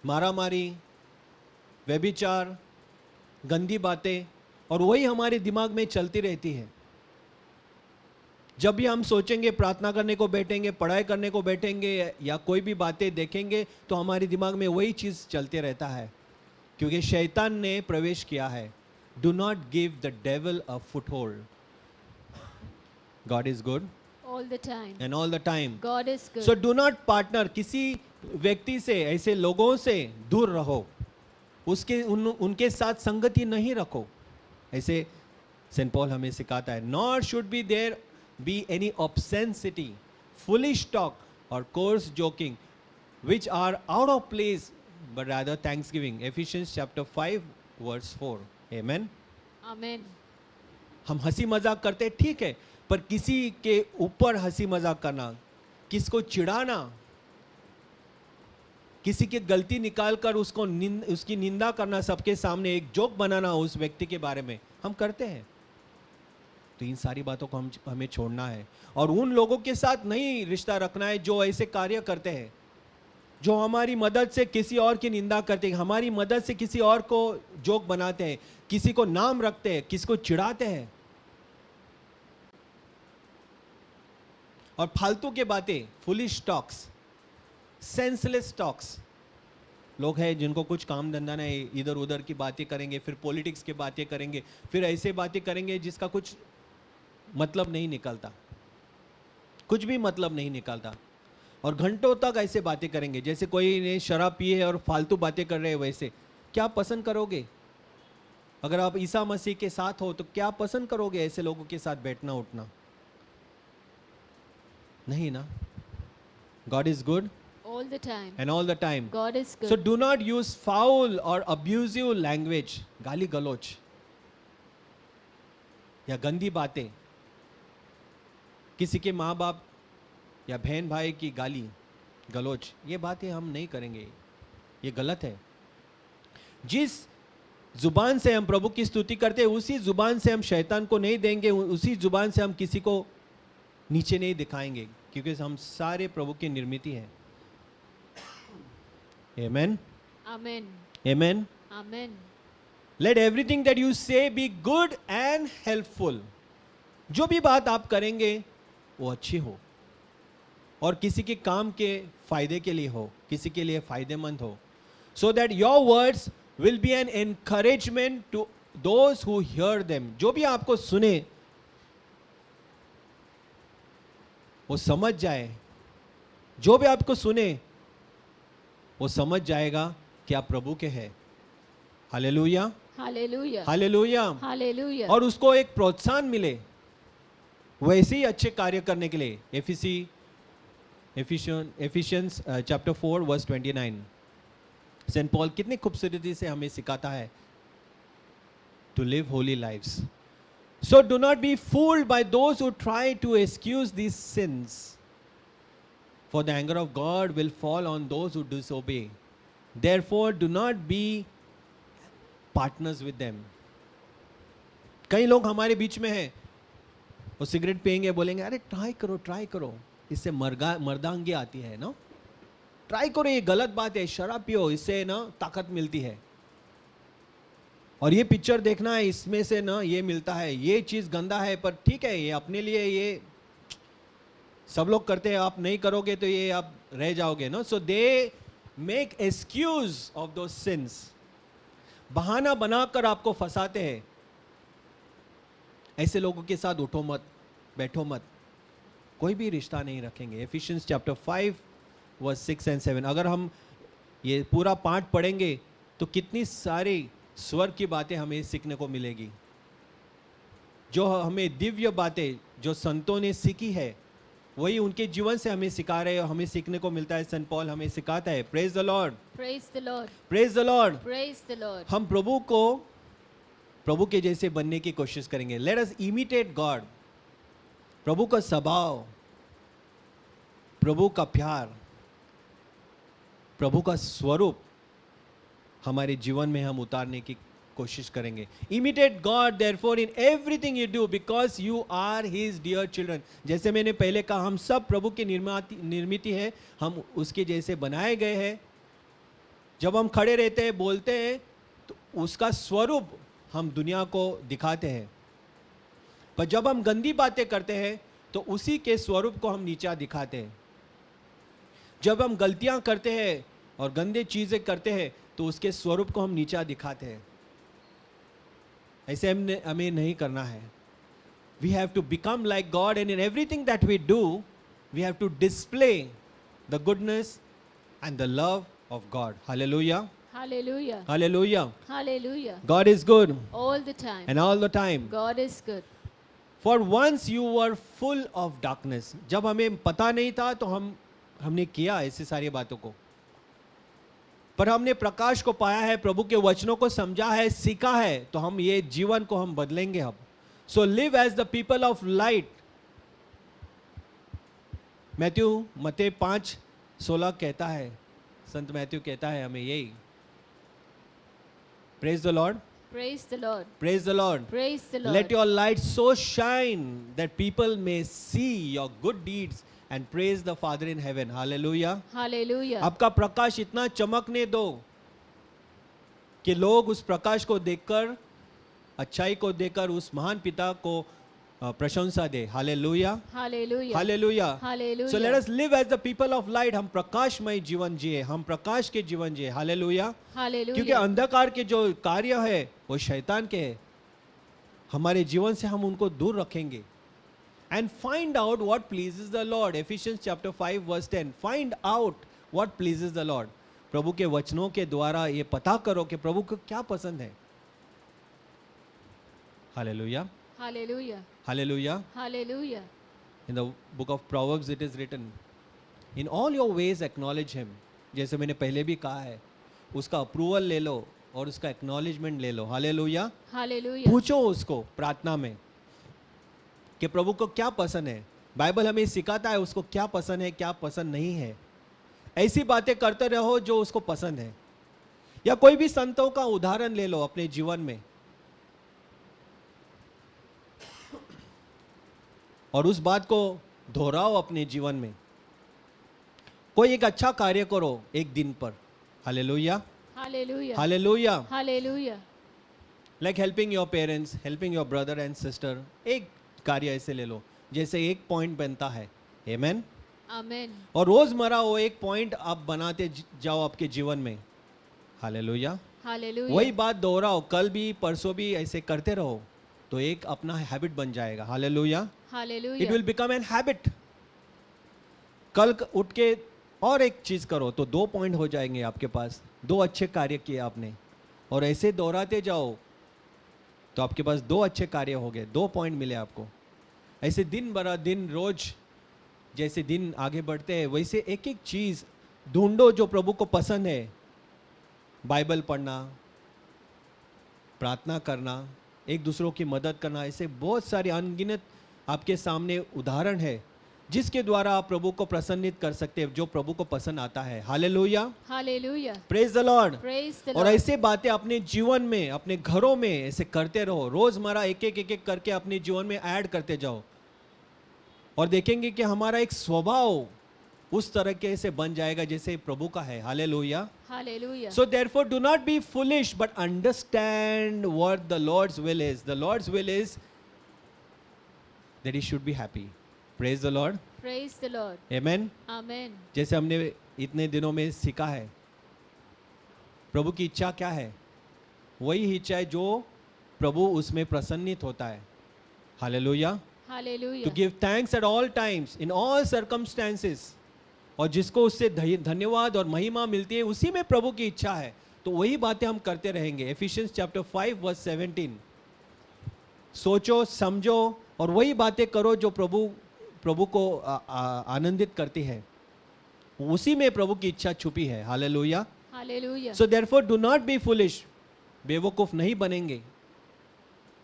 मारामारी, व्यभिचार, गंदी बातें, और वही हमारे दिमाग में चलती रहती है। जब भी हम सोचेंगे, प्रार्थना करने को बैठेंगे, पढ़ाई करने को बैठेंगे या कोई भी बातें देखेंगे, तो हमारे दिमाग में वही चीज़ चलते रहता है, क्योंकि शैतान ने प्रवेश किया है। Do not give the devil a foothold. God is good All the time. And all the time. God is good. So do not partner, किसी व्यक्ति से, ऐसे लोगों से दूर रहो, उनके साथ संगति नहीं रखो, ऐसे सेंट पॉल हमें सिखाता है। Not should be there be any obscenity, foolish talk और coarse joking which are out of place, but rather thanksgiving. Ephesians chapter 5 verse 4. Amen. Amen. हम हंसी मजाक करते हैं, ठीक है, पर किसी के ऊपर हंसी मजाक करना, किसको चिढ़ाना, किसी की गलती निकालकर उसकी निंदा करना, सबके सामने एक जोक बनाना उस व्यक्ति के बारे में, हम करते हैं। तो इन सारी बातों को हमें छोड़ना है और उन लोगों के साथ नहीं रिश्ता रखना है जो ऐसे कार्य करते हैं, जो हमारी मदद से किसी और की निंदा करते हैं, हमारी मदद से किसी और को जोक बनाते हैं, किसी को नाम रखते हैं, किसी को चिढ़ाते हैं और फालतू के बातें, फुलिश टॉक्स, सेंसलेस टॉक्स। लोग हैं जिनको कुछ काम धंधा नहीं, इधर उधर की बातें करेंगे, फिर पॉलिटिक्स की बातें करेंगे, फिर ऐसे बातें करेंगे जिसका कुछ मतलब नहीं निकलता, कुछ भी मतलब नहीं निकलता, और घंटों तक ऐसे बातें करेंगे। जैसे कोई ने शराब पी है और फालतू बातें कर रहे हैं, वैसे क्या पसंद करोगे? अगर आप ईसा मसीह के साथ हो तो क्या पसंद करोगे ऐसे लोगों के साथ बैठना उठना? नहीं ना। God is good All the time. and all the time. God is good. So do not use foul or abusive language, गाली गलौज या गंदी बातें, किसी के माँ बाप या बहन भाई की गाली गलौज, ये बातें हम नहीं करेंगे, ये गलत है। जिस जुबान से हम प्रभु की स्तुति करते हैं, उसी जुबान से हम शैतान को नहीं देंगे, उसी जुबान से हम किसी को नीचे नहीं दिखाएंगे, क्योंकि हम सारे प्रभु की निर्मिति हैं। Amen. Amen. Amen. Amen. Let everything that you say be good and helpful. जो भी बात आप करेंगे वो अच्छी हो और किसी के काम के फायदे के लिए हो, किसी के लिए फायदेमंद हो, so that your words will be an encouragement to those who hear them. जो भी आपको सुने वो समझ जाए, जो भी आपको सुने वो समझ जाएगा कि आप प्रभु के हैं। Hallelujah, Hallelujah. हालेलुया। Hallelujah. और उसको एक प्रोत्साहन मिले वैसे ही अच्छे कार्य करने के लिए। Ephesians chapter 4 verse 29, saint Paul कितनी खूबसूरती से हमें सिखाता है to live holy lives. So do not be fooled by those who try to excuse these sins, for the anger of God will fall on those who disobey. Therefore do not be partners with them. कई लोग हमारे बीच में हैं, वो सिगरेट पियेंगे, बोलेंगे अरे ट्राई करो, इससे मर्दांगी आती है ना, ट्राई करो, ये गलत बात है, शराब पियो, इससे ना ताकत मिलती है, और ये पिक्चर देखना है, इसमें से ना ये मिलता है, ये चीज़ गंदा है, पर ठीक है, ये अपने लिए, ये सब लोग करते हैं, आप नहीं करोगे तो ये आप रह जाओगे ना। सो दे मेक एक्सक्यूज ऑफ दो सिंस, बहाना बनाकर आपको फंसाते हैं। ऐसे लोगों के साथ उठो मत, बैठो मत, कोई भी रिश्ता नहीं रखेंगे। Ephesians chapter 5 verse 6 and 7। अगर हम ये पूरा पाठ पढ़ेंगे तो कितनी सारी स्वर्ग की बातें हमें सीखने को मिलेगी, जो हमें दिव्य बातें जो संतों ने सीखी है, वही उनके जीवन से हमें सिखा रहे हैं और हमें सीखने को मिलता है। सेंट पॉल हमें सिखाता है। Praise the Lord, Praise the Lord. Praise the Lord. Praise the Lord. हम प्रभु के जैसे बनने की कोशिश करेंगे। Let us imitate God. प्रभु का स्वभाव, प्रभु का प्यार, प्रभु का स्वरूप हमारे जीवन में हम उतारने की कोशिश करेंगे। Imitate God therefore in everything you do because you are his dear children. जैसे मैंने पहले कहा, हम सब प्रभु की निर्मित है, हम उसके जैसे बनाए गए हैं। जब हम खड़े रहते हैं, बोलते हैं, तो उसका स्वरूप हम दुनिया को दिखाते हैं। पर जब हम गंदी बातें करते हैं तो उसी के स्वरूप को हम नीचा दिखाते हैं। जब हम गलतियां करते हैं और गंदे चीजें करते हैं तो उसके स्वरूप को हम नीचा दिखाते हैं। ऐसे हमें नहीं करना है। We have to become like God and in everything that we do we have to display the goodness and the love of God. Hallelujah, Hallelujah. Hallelujah. Hallelujah. God is good All the time. and all the time. God is good. For once you were full of darkness. जब हमें पता नहीं था तो हमने किया ऐसी सारी बातों को, पर हमने प्रकाश को पाया है, प्रभु के वचनों को समझा है, सीखा है, तो हम ये जीवन को हम बदलेंगे अब। So live as the people of light. मत्ती 5:16 कहता है, संत मैथ्यू कहता है हमें यही। Praise the Lord. Praise the Lord. Praise the Lord. Praise the Lord. Let your light so shine that people may see your good deeds and praise the Father in heaven. Hallelujah. Hallelujah. आपका प्रकाश इतना चमकने दो कि लोग उस प्रकाश को देखकर, अच्छाई को देखकर उस महान पिता को प्रशंसा दे। Hallelujah, Hallelujah. Hallelujah. Hallelujah. So let us live as the people of light. हम प्रकाशमय जीवन जिए, हम प्रकाश के जीवन जिए। हालेलुया। Hallelujah. क्योंकि अंधकार के जो कार्य है वो शैतान के है। हमारे जीवन से हम उनको दूर रखेंगे। And find out what pleases the Lord. Ephesians chapter 5 verse 10. Find out what pleases the Lord. प्रभु के वचनों के द्वारा ये पता करो कि प्रभु को क्या पसंद है। Hallelujah, Hallelujah. Hallelujah. Hallelujah. In the book of Proverbs it is written, in all your ways acknowledge him. जैसे मैंने पहले भी कहा है, उसका अप्रूवल ले लो और उसका एक्नॉलेजमेंट ले लो। हालेलुया। Hallelujah. पूछो उसको प्रार्थना में कि प्रभु को क्या पसंद है। बाइबल हमें सिखाता है उसको क्या पसंद है, क्या पसंद नहीं है। ऐसी बातें करते रहो जो उसको पसंद है। या कोई भी संतों का उदाहरण ले लो अपने जीवन में और उस बात को दोहराओ अपने जीवन में। कोई एक अच्छा कार्य करो एक दिन पर। Hallelujah, Hallelujah. Hallelujah. Hallelujah. Like helping your parents, helping your brother and sister. एक कार्य ऐसे ले लो जैसे एक पॉइंट बनता है। आमेन। Amen. और रोजमर्रा वो एक पॉइंट आप बनाते जाओ आपके जीवन में। हालेलुया। Hallelujah. वही बात दोहराओ, कल भी परसों भी ऐसे करते रहो तो एक अपना हैबिट बन जाएगा। Hallelujah. Hallelujah. It will become an habit. कल उठ के और एक चीज करो तो 2 पॉइंट हो जाएंगे आपके पास। 2 अच्छे कार्य किए आपने और ऐसे दोहराते जाओ तो आपके पास 2 अच्छे कार्य हो गए, 2 पॉइंट मिले आपको। ऐसे दिन भरा दिन रोज जैसे दिन आगे बढ़ते हैं वैसे एक एक चीज ढूंढो जो प्रभु को पसंद है। बाइबल पढ़ना, प्रार्थना करना, एक दूसरों की मदद करना, ऐसे बहुत सारे अनगिनत आपके सामने उदाहरण है जिसके द्वारा आप प्रभु को प्रसन्नित कर सकते हैं, जो प्रभु को पसंद आता है। Hallelujah, Hallelujah. Praise the Lord. Praise the और Lord. ऐसे बातें अपने जीवन में, अपने घरों में ऐसे करते रहो। रोजमर्रा एक एक करके अपने जीवन में ऐड करते जाओ और देखेंगे कि हमारा एक स्वभाव उस तरह के से बन जाएगा जैसे प्रभु का है। Hallelujah. Hallelujah. So therefore do not be foolish but understand what the Lord's will is. The Lord's will is that he should be happy. Praise the Lord. Praise the Lord. Amen. Amen. जैसे हमने इतने दिनों में सीखा है, प्रभु की इच्छा क्या है? वही इच्छा है जो प्रभु उसमें प्रसन्नित होता है। Hallelujah. Hallelujah. To give thanks at all times, in all circumstances. और जिसको उससे धन्यवाद और महिमा मिलती है उसी में प्रभु की इच्छा है, तो वही बातें हम करते रहेंगे। Ephesians chapter 5 verse 17। सोचो, समझो और वही बातें करो जो प्रभु प्रभु को आनंदित करती है, उसी में प्रभु की इच्छा छुपी है. Hallelujah. Hallelujah. So therefore do not be foolish. बेवकूफ नहीं बनेंगे,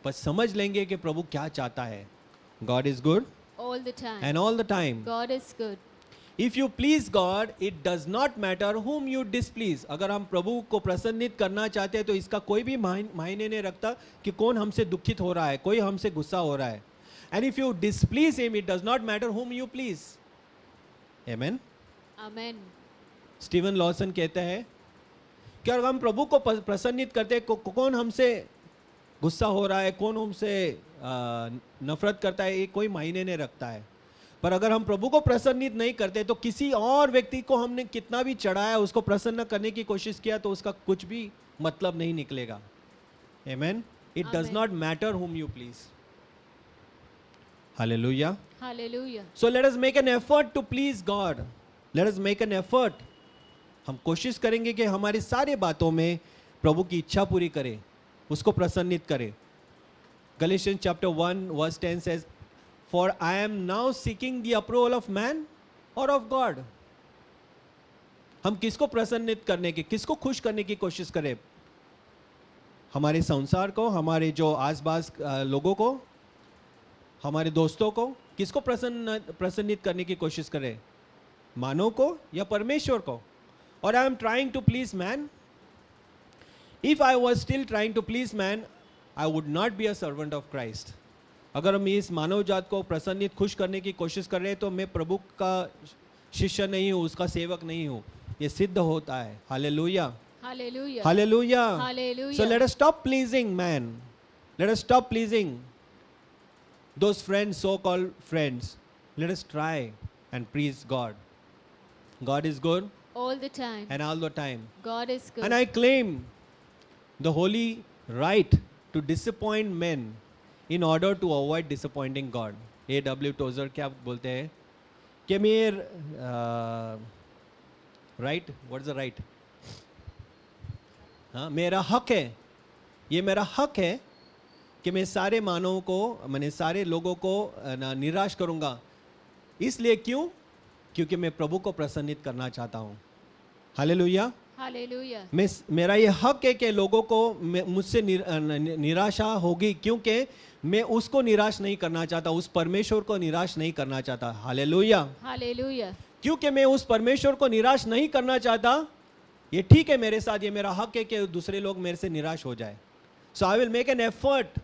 बस समझ लेंगे कि प्रभु क्या चाहता है. God is good All the time. And all the time. God is good. If you please God, it does not matter whom you displease. अगर हम प्रभु को प्रसन्नित करना चाहते हैं तो इसका कोई भी मायने नहीं रखता कि कौन हमसे दुखित हो रहा है, कोई हमसे गुस्सा हो रहा है. And if you displease him, it does not matter whom you please. Amen. Amen. Steven Lawson कहते हैं कि अगर हम प्रभु को प्रसन्नित करते हैं, कौन हमसे गुस्सा हो रहा है, कौन हमसे नफरत करता है, ये कोई मायने नहीं रखता है. पर अगर हम प्रभु को प्रसन्नित नहीं करते तो किसी और व्यक्ति को हमने कितना भी चढ़ाया, उसको प्रसन्न करने की कोशिश किया, तो उसका कुछ भी मतलब नहीं निकलेगा. आमेन. It does Amen. Not matter whom you please. Hallelujah. Hallelujah. So let us make an effort to please God. Let us make an effort. हम कोशिश करेंगे कि हमारी सारी बातों में प्रभु की इच्छा पूरी करें, उसको प्रसन्नित करें. Galatians chapter 1 verse 10 says, For I am now seeking the approval of man or of God. हम किसको प्रसन्नित करने की, किसको खुश करने की कोशिश करें? हमारे संसार को, हमारे जो आसपास लोगों को, हमारे दोस्तों को, किसको प्रसन्नित करने की कोशिश करें? मानव को या परमेश्वर को? और I am trying to please man. If I was still trying to please man, I would not be a servant of Christ. अगर हम इस मानव जात को प्रसन्नित, खुश करने की कोशिश कर रहे हैं तो मैं प्रभु का शिष्य नहीं हूँ, उसका सेवक नहीं हूँ. ये सिद्ध होता है. Hallelujah. Hallelujah. Hallelujah. Hallelujah. So let us stop pleasing man. Let us stop pleasing those friends, so-called friends. Let us try and please God. God is good All the time. and all the time. God is good. And I claim the holy right to disappoint men in order to avoid disappointing God. A.W. Tozer क्या बोलते हैं कि मेरे right, what is the right? हाँ, मेरा हक है, ये मेरा हक है कि मैं सारे मानवों को, मैंने सारे लोगों को निराश करूंगा. इसलिए क्यों? क्योंकि मैं प्रभु को प्रसन्नित करना चाहता हूँ. हालेलुया. Hallelujah. मेरा ये हक है कि लोगों को मुझसे निराशा होगी, क्योंकि मैं उसको निराश नहीं करना चाहता, उस परमेश्वर को निराश नहीं करना चाहता. हालेलुया. Hallelujah. क्योंकि मैं उस परमेश्वर को निराश नहीं करना चाहता. ये ठीक है मेरे साथ, ये मेरा हक है कि दूसरे लोग मेरे से निराश हो जाए. So I will make an effort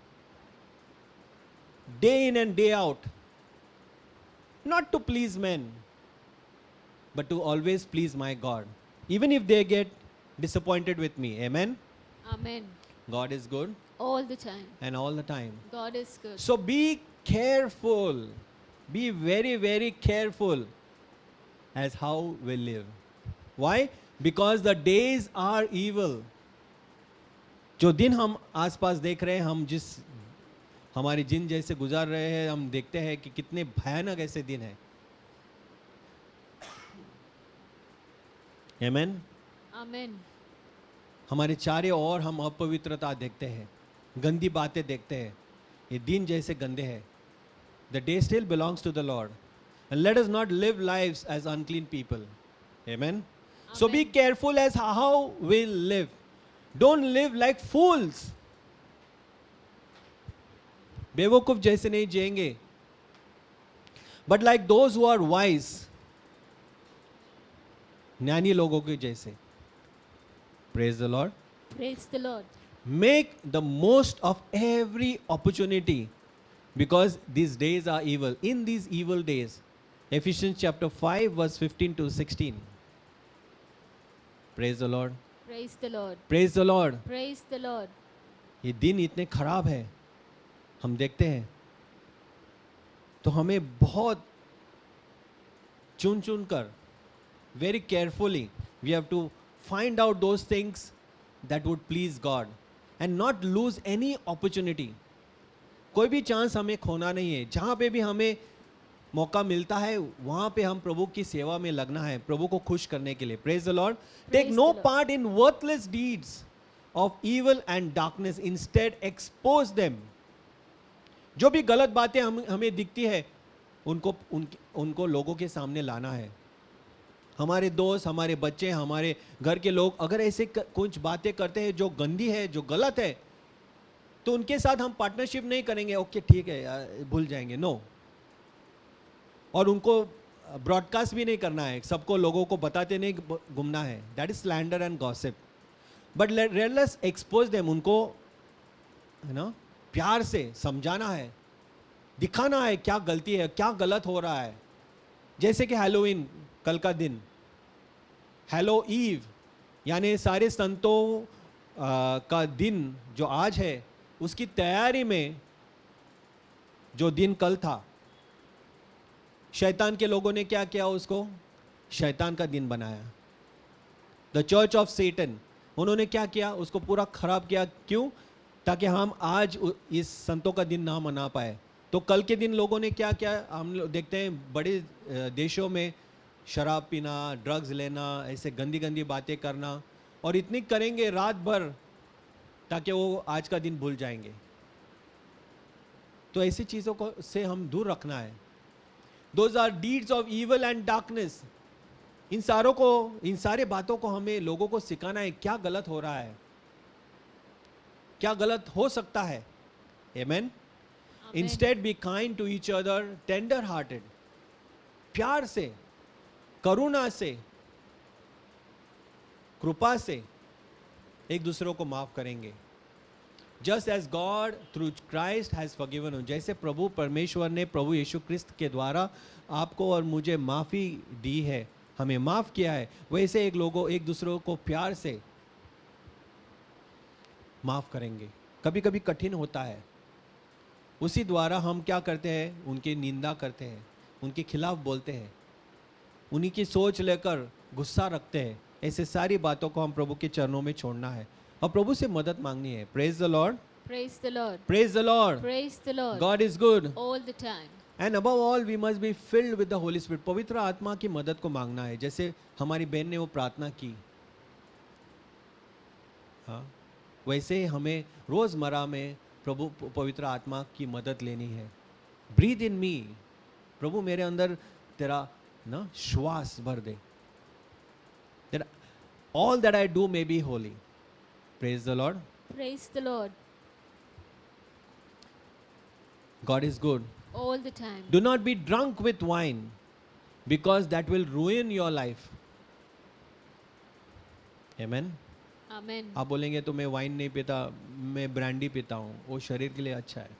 day in and day out, not to please men, but to always please my God, even if they get disappointed with me. Amen. Amen. God is good All the time. and all the time. God is good. So be careful, be very, very careful as how we live. Why? Because the days are evil. जो दिन हम आसपास देख रहे हैं, हम जिस हमारी जिन जैसे गुजार रहे हैं, हम देखते हैं कि कितने भयानक ऐसे दिन हैं. Amen. Amen. हमारे चारों ओर हम अपवित्रता देखते हैं, गंदी बातें देखते हैं. ये दिन जैसे गंदे हैं. The day still belongs to the Lord. And let us not live lives as unclean people. Amen. So be Amen. careful as how we live. Don't live like fools. बेवकूफ जैसे नहीं जिएंगे, but like those who are wise. ज्ञानी लोगों के जैसे. Praise the Lord. Praise the Lord. Make the most of every opportunity, because these days are evil. In these evil days, Ephesians chapter 5 verse 15 to 16. Praise the Lord. Praise the Lord. Praise the Lord. Praise the Lord. ये दिन इतने खराब है, हम देखते हैं, तो हमें बहुत चुन चुन कर, very carefully, we have to find out those things that would please God and not lose any opportunity. कोई भी चांस हमें खोना नहीं है. जहाँ पे भी हमें मौका मिलता है, वहाँ पे हम प्रभु की सेवा में लगना है, प्रभु को खुश करने के लिए. Praise the Lord. Take Praise no the Lord. part in worthless deeds of evil and darkness. Instead, expose them. जो भी गलत बातें हमें दिखती है, उनको लोगों के सामने लाना है। हमारे दोस्त, हमारे बच्चे, हमारे घर के लोग अगर ऐसे कुछ बातें करते हैं जो गंदी है, जो गलत है, तो उनके साथ हम पार्टनरशिप नहीं करेंगे, ओके ठीक है यार, भूल जाएंगे, नो। और उनको ब्रॉडकास्ट भी नहीं करना है, सबको लोगों को बताते नहीं घूमना है, that is slander and gossip. But let's expose them, उनको है ना प्यार से समझाना है, दिखाना है क्या गलती है, क्या गलत हो रहा है। जैसे कि हैलोवीन कल का दिन, हैलो ईव यानी सारे संतों का दिन जो आज है, उसकी तैयारी में जो दिन कल था, शैतान के लोगों ने क्या किया, उसको शैतान का दिन बनाया। द चर्च ऑफ सेटन, उन्होंने क्या किया, उसको पूरा खराब किया। क्यों? ताकि हम आज इस संतों का दिन ना मना पाए। तो कल के दिन लोगों ने क्या किया, हम लोग देखते हैं बड़े देशों में शराब पीना, ड्रग्स लेना, ऐसे गंदी गंदी बातें करना, और इतनी करेंगे रात भर ताकि वो आज का दिन भूल जाएंगे। तो ऐसी चीज़ों को से हम दूर रखना है। Those are deeds of evil and darkness. इन सारे बातों को हमें लोगों को सिखाना है, क्या गलत हो रहा है, क्या गलत हो सकता है। Amen. Instead be kind to each other, tender hearted. प्यार से, करुणा से, कृपा से एक दूसरों को माफ करेंगे। Just as God through Christ has forgiven you, जैसे प्रभु परमेश्वर ने प्रभु यीशु क्रिस्त के द्वारा आपको और मुझे माफ़ी दी है, हमें माफ़ किया है, वैसे एक दूसरों को प्यार से माफ़ करेंगे। कभी कभी कठिन होता है, उसी द्वारा हम क्या करते हैं, उनकी निंदा करते हैं, उनके खिलाफ बोलते हैं, उन्हीं की सोच लेकर गुस्सा रखते हैं। ऐसे सारी बातों को हम प्रभु के चरणों में छोड़ना है और प्रभु से मदद मांगनी है। Praise the Lord, Praise the Lord. Praise the Lord. Praise the Lord. God is good All the time. And above all we must be filled with the Holy Spirit. पवित्र आत्मा की मदद को मांगना है, जैसे हमारी बहन ने वो प्रार्थना की, हाँ, वैसे ही हमें रोजमर्रा में प्रभु पवित्र आत्मा की मदद लेनी है। ब्रीथ इन मी, प्रभु मेरे अंदर तेरा ना श्वास भर दे, that all that I do may be holy. Praise the Lord. Praise the Lord. God is good. All the time. Do not be drunk with wine, because that will ruin your life. Amen. Amen. आप बोलेंगे तो मैं वाइन नहीं पीता, मैं ब्रांडी पीता हूँ, वो शरीर के लिए अच्छा है।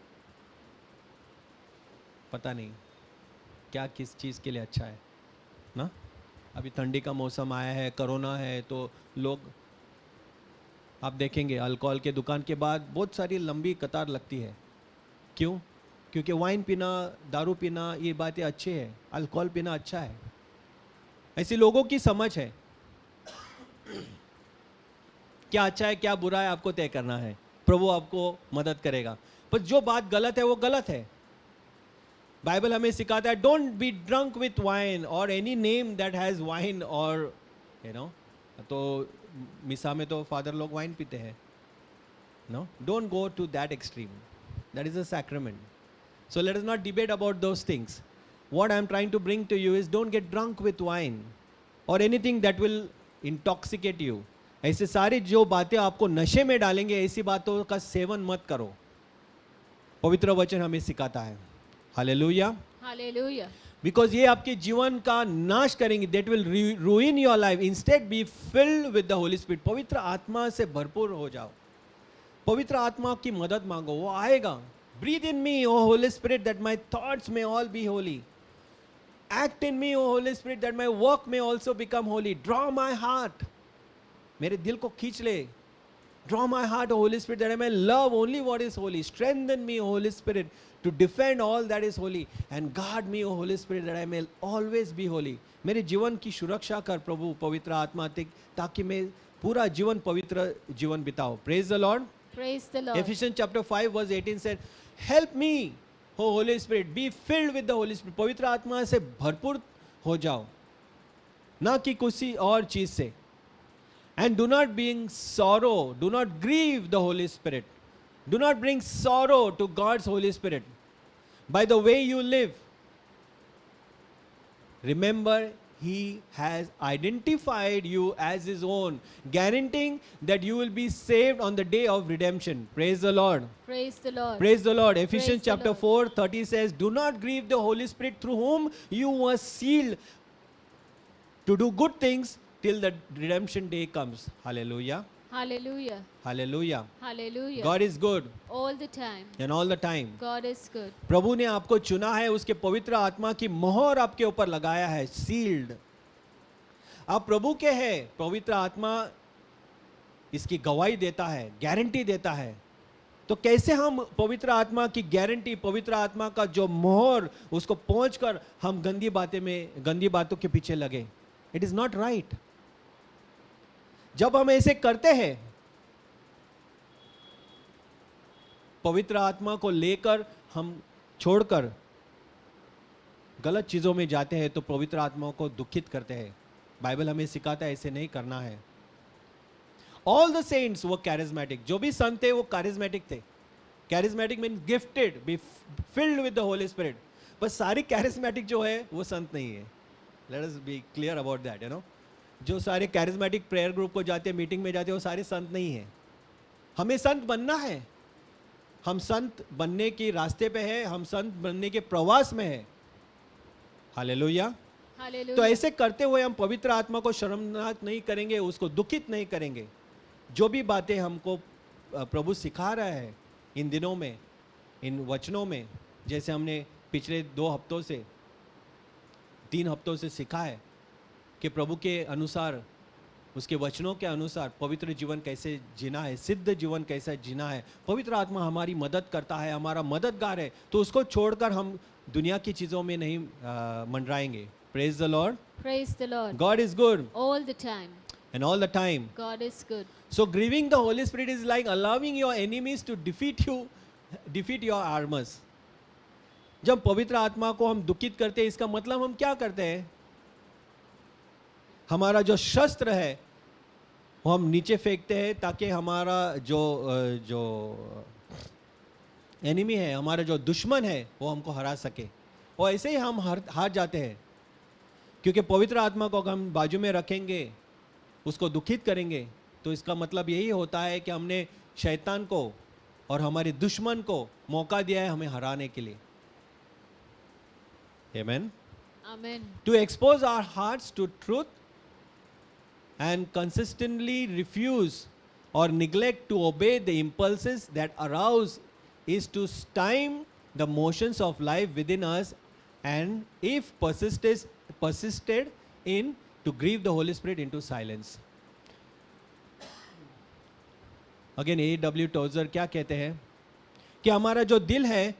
पता नहीं क्या किस चीज़ के लिए अच्छा है ना। अभी ठंडी का मौसम आया है, कोरोना है, तो लोग आप देखेंगे अल्कोहल के दुकान के बाद बहुत सारी लंबी कतार लगती है। क्यों? क्योंकि वाइन पीना, दारू पीना, ये बातें अच्छी है, अल्कोहल पीना अच्छा है। ऐसी लोगों की समझ है, क्या अच्छा है क्या बुरा है आपको तय करना है, प्रभु आपको मदद करेगा। पर जो बात गलत है वो गलत है। बाइबल हमें सिखाता है, don't be drunk with wine और any name that has wine, और यू नो, तो मिसा में तो फादर लोग वाइन पीते हैं, no, don't go to that extreme, that is a sacrament. So let us not debate about those things. What I am trying to bring to you is don't get drunk with wine और anything that will intoxicate you. ऐसे सारी जो बातें आपको नशे में डालेंगे, ऐसी बातों का सेवन मत करो। पवित्र वचन हमें सिखाता है। Hallelujah, Hallelujah. बिकॉज ये आपके जीवन का नाश करेंगे, that will रूइन your life. Instead B filled with the Holy Spirit, पवित्र आत्मा से भरपूर हो जाओ, पवित्र आत्मा की मदद मांगो, वो आएगा। Breathe in me O Holy Spirit that my thoughts may all be holy. Act in me O Holy Spirit that my work may also become holy. Draw my heart, मेरे दिल को खींच ले। Draw my heart, O Holy Spirit, that I may love only what is holy. Strengthen me, O Holy Spirit, to defend all that is holy. And guard me, O Holy Spirit, that I may always be holy. मेरे जीवन की सुरक्षा कर प्रभु पवित्र आत्मा, ताकि मैं पूरा जीवन पवित्र जीवन बिताऊं। Praise the Lord. Praise the Lord. Ephesians chapter 5 verse 18 said, help me, O Holy Spirit, be filled with the Holy Spirit. पवित्र आत्मा से भरपूर हो जाओ, ना कि किसी और चीज से। And do not bring sorrow, do not grieve the Holy Spirit. Do not bring sorrow to God's Holy Spirit by the way you live. Remember, He has identified you as His own, guaranteeing that you will be saved on the day of redemption. Praise the Lord. Praise the Lord. Praise the Lord. Ephesians the chapter Lord. 4:30 says, "Do not grieve the Holy Spirit through whom you were sealed to do good things till the redemption day comes." Hallelujah. Hallelujah. Hallelujah. Hallelujah. God is good all the time. and all the time. God is good. प्रभु ने आपको चुना है, उसके पवित्र आत्मा की मोहर आपके ऊपर लगाया है, सील्ड। आप प्रभु के हैं, पवित्र आत्मा इसकी गवाही देता है, गारंटी देता है। तो कैसे हम पवित्र आत्मा की गारंटी, पवित्र आत्मा का जो मोहर, उसको पहुंचकर हम गंदी बातों के पीछे लगे? It is not right. जब हम ऐसे करते हैं, पवित्र आत्मा को लेकर हम छोड़कर गलत चीजों में जाते हैं, तो पवित्र आत्मा को दुखित करते हैं। बाइबल हमें सिखाता है ऐसे नहीं करना है। ऑल द सेंट्स वो कैरिज्मेटिक, जो भी संत थे वो कैरिज्मेटिक थे। Charismatic mean gifted, B filled with the Holy spirit. बस सारी कैरिज्मेटिक जो है वो संत नहीं है। Let us B clear about that, you know. जो सारे कैरिज्मेटिक प्रेयर ग्रुप को जाते हैं, मीटिंग में जाते हैं, वो सारे संत नहीं है। हमें संत बनना है, हम संत बनने के रास्ते पे है, हम संत बनने के प्रवास में है। हालेलुया। Hallelujah. तो ऐसे करते हुए हम पवित्र आत्मा को शर्मनाक नहीं करेंगे, उसको दुखित नहीं करेंगे। जो भी बातें हमको प्रभु सिखा रहा है इन दिनों में, इन वचनों में, जैसे हमने पिछले 3 हफ्तों से सीखा है कि प्रभु के अनुसार, उसके वचनों के अनुसार पवित्र जीवन कैसे जीना है, सिद्ध जीवन कैसे जीना है। पवित्र आत्मा हमारी मदद करता है, हमारा मददगार है, तो उसको छोड़कर हम दुनिया की चीज़ों में नहीं मंडराएंगे। Praise the Lord. Praise the Lord. God is good all the time. and all the time. God is good. So grieving the Holy Spirit is like allowing your enemies to defeat your armors. जब पवित्र आत्मा को हम दुखित करते हैं, इसका मतलब हम क्या करते हैं? हमारा जो शस्त्र है वो हम नीचे फेंकते हैं, ताकि हमारा जो एनिमी है, हमारा जो दुश्मन है, वो हमको हरा सके। और ऐसे ही हम हार जाते हैं, क्योंकि पवित्र आत्मा को अगर हम बाजू में रखेंगे, उसको दुखित करेंगे, तो इसका मतलब यही होता है कि हमने शैतान को और हमारे दुश्मन को मौका दिया है हमें हराने के लिए। Amen. Amen. To expose our hearts to truth and consistently refuse or neglect to obey the impulses that arouse is to stymie the motions of life within us, and if persisted in, to grieve the Holy Spirit into silence. Again A.W. Tozer क्या कहते हैं कि हमारा जो दिल है,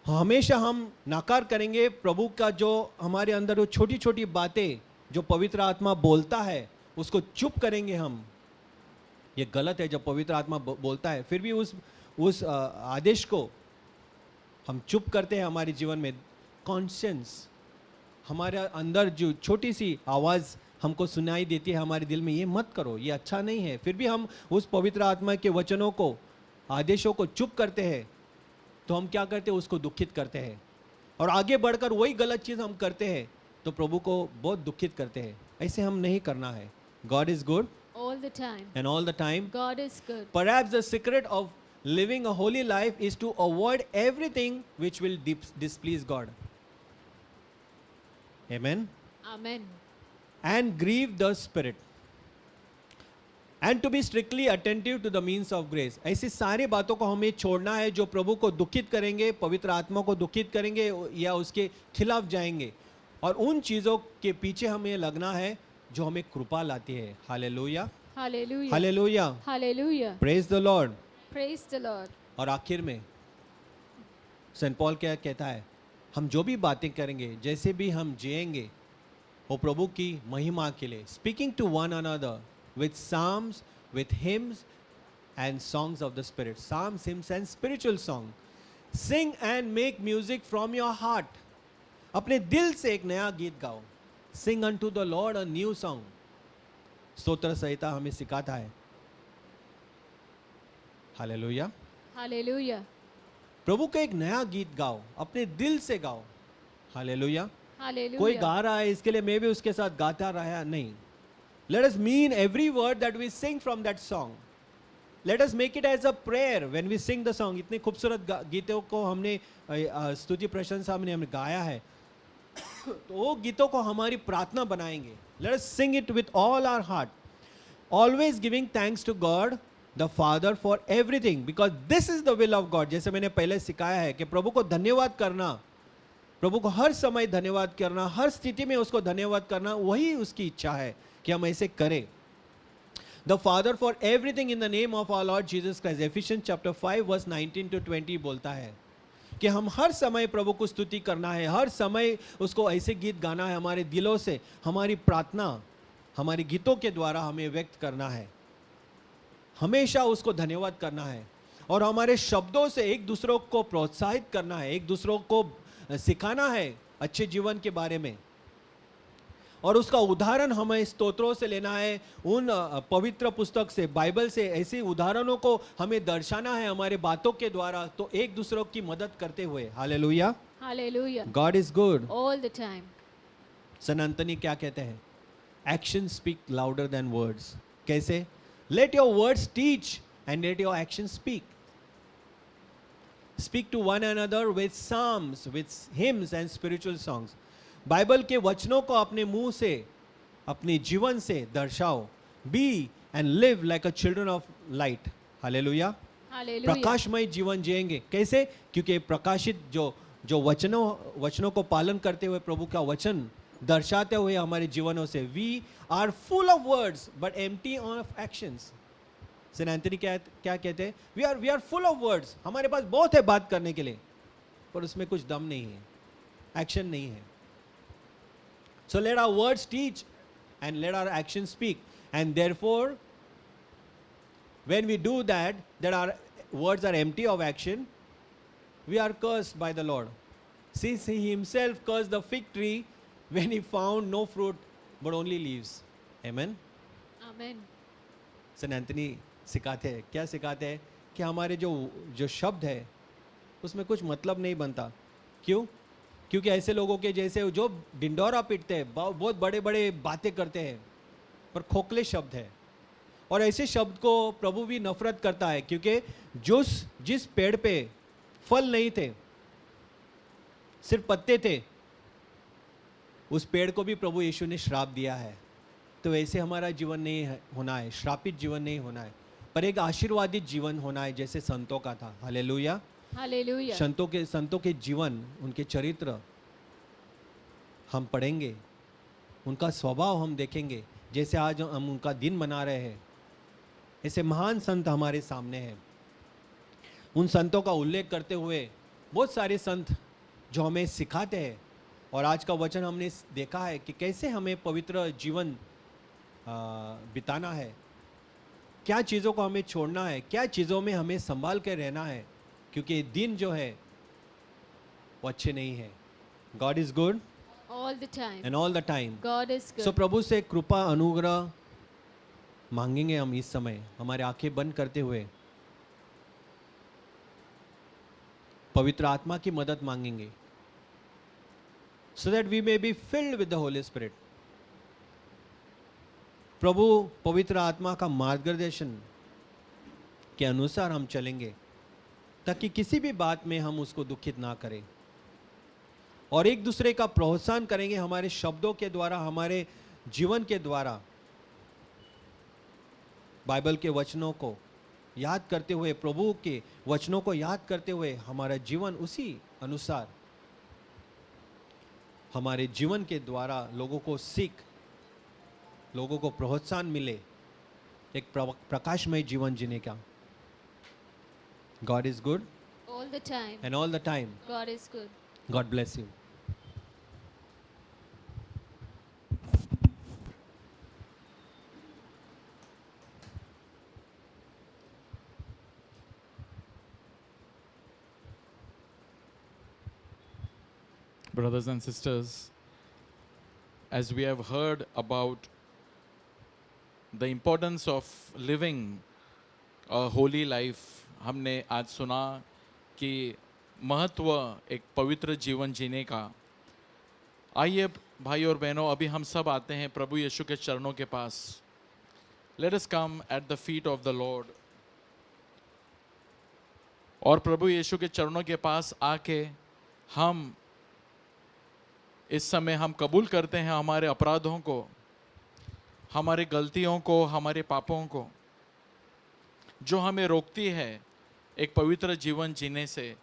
हमेशा हम नकार करेंगे प्रभु का जो हमारे अंदर वो छोटी छोटी बातें जो पवित्र आत्मा बोलता है, उसको चुप करेंगे हम। ये गलत है जब पवित्र आत्मा बोलता है, फिर भी उस आदेश को हम चुप करते हैं हमारे जीवन में। कॉन्शियंस, हमारे अंदर जो छोटी सी आवाज़ हमको सुनाई देती है हमारे दिल में, ये मत करो, ये अच्छा नहीं है, फिर भी हम उस पवित्र आत्मा के वचनों को, आदेशों को चुप करते हैं, तो हम क्या करते हैं? उसको दुखित करते हैं, और आगे बढ़कर वही गलत चीज़ हम करते हैं, तो प्रभु को बहुत दुखित करते हैं। ऐसे हम नहीं करना है। God is good all the time. and all the time. God is good. Perhaps the secret of living a holy life is to avoid everything which will displease God. Amen. Amen. And grieve the Spirit. And to be strictly attentive to the means of grace. ऐसी सारी बातों को हमें छोड़ना है जो प्रभु को दुखित करेंगे, पवित्र आत्मा को दुखित करेंगे या उसके खिलाफ जाएंगे, और उन चीज़ों के पीछे हमें लगना है जो हमें कृपा लाती है। Hallelujah, Hallelujah. Hallelujah, Hallelujah. Praise the Lord. Praise the Lord. और आखिर में सेंट पॉल क्या कहता है? हम जो भी बातें करेंगे, जैसे भी हम जिएंगे, वो प्रभु की महिमा के लिए। Speaking to one another with psalms, with hymns and songs of the Spirit. Psalms, hymns and spiritual song. Sing and make music from your heart. अपने दिल से एक नया गीत गाओ। Sing unto the Lord a new song. स्तोत्र संहिता हमें सिखाता है। हालेलुया। Hallelujah. प्रभु का एक नया गीत गाओ, अपने दिल से गाओ। हालेलुया। कोई Hallelujah. गा रहा है इसके लिए मैं भी उसके साथ गाता रहा, नहीं. Let us mean every word that we sing from that song. Let us make it as a prayer when we sing the song. इतने खूबसूरत गीतों को हमने स्तुति प्रशंसा में हमने गाया है, तो वो गीतों को हमारी प्रार्थना बनाएंगे. Let us sing it with all our heart, always giving thanks to God the Father for everything, because this is the will of God. जैसे मैंने पहले सिखाया है कि प्रभु को धन्यवाद करना, प्रभु को हर समय धन्यवाद करना, हर स्थिति में उसको धन्यवाद करना, वही उसकी इच्छा है कि हम ऐसे करें. The Father for everything in the name of our Lord Jesus Christ. Ephesians chapter 5 verse 19 to 20 बोलता है कि हम हर समय प्रभु को स्तुति करना है, हर समय उसको ऐसे गीत गाना है, हमारे दिलों से हमारी प्रार्थना हमारे गीतों के द्वारा हमें व्यक्त करना है, हमेशा उसको धन्यवाद करना है, और हमारे शब्दों से एक दूसरों को प्रोत्साहित करना है, एक दूसरों को सिखाना है अच्छे जीवन के बारे में. और उसका उदाहरण हमें स्तोत्रों से लेना है, उन पवित्र पुस्तक से, बाइबल से, ऐसे उदाहरणों को हमें दर्शाना है हमारे बातों के द्वारा, तो एक दूसरों की मदद करते हुए. Hallelujah. Hallelujah. God is good. All the time. Sun Anthony क्या कहते हैं? Action speak louder than words. कैसे? Let your words teach and let your action speak. Speak to one another with Sam's, with hymns and spiritual songs. Bible के वचनों को अपने मुंह से, अपने जीवन से दर्शाओ. B and live like a children of light. Hallelujah. Hallelujah. प्रकाशमय जीवन जिएंगे. कैसे? क्योंकि प्रकाशित जो वचनों को पालन करते हुए, प्रभु का वचन दर्शाते हुए हमारे जीवनों से. We are full of words but empty of actions. Saint Anthony क्या कहते हैं? We are full of words. हमारे पास बहुत है बात करने के लिए, पर उसमें कुछ दम नहीं है, एक्शन नहीं है. So let our words teach and let our actions speak. And therefore, when we do that our words are empty of action, we are cursed by the Lord. Since he himself cursed the fig tree when he found no fruit but only leaves. Amen. Amen. Saint Anthony सिखाते हैं, क्या सिखाते हैं? कि हमारे जो शब्द है उसमें कुछ मतलब नहीं बनता. क्यों? क्योंकि ऐसे लोगों के जैसे जो डिंडोरा पीटते हैं, बहुत बड़े बड़े बातें करते हैं, पर खोखले शब्द है. और ऐसे शब्द को प्रभु भी नफरत करता है, क्योंकि जिस पेड़ पे फल नहीं थे, सिर्फ पत्ते थे, उस पेड़ को भी प्रभु यीशु ने श्राप दिया है. तो वैसे हमारा जीवन नहीं होना है, श्रापित जीवन नहीं होना है, पर एक आशीर्वादित जीवन होना है, जैसे संतों का था. हालेलुया. Hallelujah. संतों के जीवन, उनके चरित्र हम पढ़ेंगे, उनका स्वभाव हम देखेंगे. जैसे आज हम उनका दिन मना रहे हैं, ऐसे महान संत हमारे सामने हैं. उन संतों का उल्लेख करते हुए बहुत सारे संत जो हमें सिखाते हैं, और आज का वचन हमने देखा है कि कैसे हमें पवित्र जीवन बिताना है, क्या चीज़ों को हमें छोड़ना है, क्या चीज़ों में हमें संभाल कर रहना है, क्योंकि दिन जो है वो अच्छे नहीं है. God is good All the time. And all the time. God is good. सो प्रभु से कृपा अनुग्रह मांगेंगे हम इस समय, हमारे आंखें बंद करते हुए पवित्र आत्मा की मदद मांगेंगे, so that we may be filled with the Holy Spirit. प्रभु पवित्र आत्मा का मार्गदर्शन के अनुसार हम चलेंगे, ताकि किसी भी बात में हम उसको दुखित ना करें, और एक दूसरे का प्रोत्साहन करेंगे हमारे शब्दों के द्वारा, हमारे जीवन के द्वारा. बाइबल के वचनों को याद करते हुए, प्रभु के वचनों को याद करते हुए हमारा जीवन उसी अनुसार, हमारे जीवन के द्वारा लोगों को सीख, लोगों को प्रोत्साहन मिले एक प्रकाशमय जीवन जीने का. God is good All the time. and all the time. God is good. God bless you. Brothers and sisters, as we have heard about the importance of living a holy life, हमने आज सुना कि महत्व एक पवित्र जीवन जीने का. आइए भाई और बहनों, अभी हम सब आते हैं प्रभु यीशु के चरणों के पास. Let us come at the feet of the Lord. और प्रभु यीशु के चरणों के पास आके हम इस समय हम कबूल करते हैं हमारे अपराधों को, हमारे गलतियों को, हमारे पापों को, जो हमें रोकती है एक पवित्र जीवन जीने से.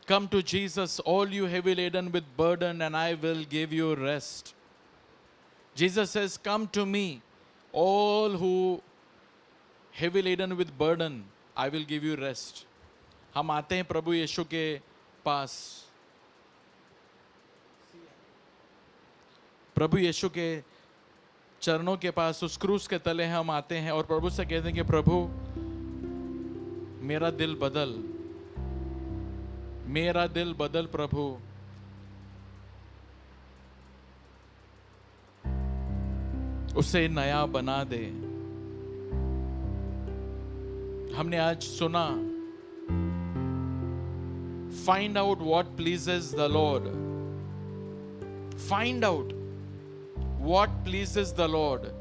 Come to Jesus, all you heavy laden with burden, and I will give you rest. Jesus says, come to me, all who heavy laden with burden, I will give you rest. हम आते हैं प्रभु यीशु के पास, प्रभु यीशु के चरणों के पास, उस क्रूस के तले हम आते हैं और प्रभु से कहते हैं कि प्रभु मेरा दिल बदल, मेरा दिल बदल प्रभु. उसे नया बना दे. हमने आज सुना, find out what pleases the Lord. Find out what pleases the Lord.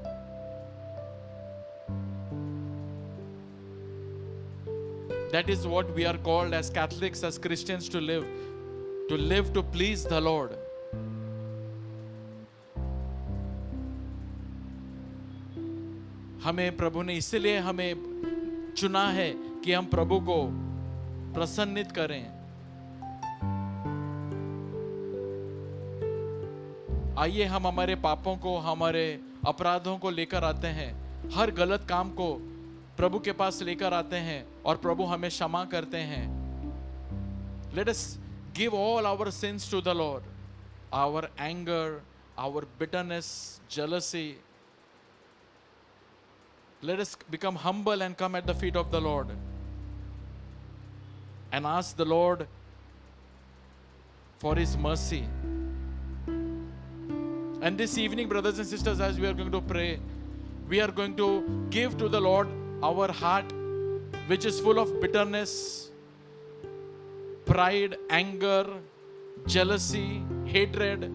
That is what we are called as Catholics, as Christians, to live to please the Lord. हमें प्रभु ने इसलिए हमें चुना है कि हम प्रभु को प्रसन्नित करें. आइए हम हमारे पापों को, हमारे अपराधों को लेकर आते हैं, हर गलत काम को प्रभु के पास लेकर आते हैं और प्रभु हमें क्षमा करते हैं. Let us give all our sins to the Lord. Our anger, our bitterness, jealousy. Let us become humble and come at the feet of the Lord and ask the Lord for His mercy. And this evening, brothers and sisters, as we are going to pray, we are going to give to the Lord our heart, which is full of bitterness, pride, anger, jealousy, hatred,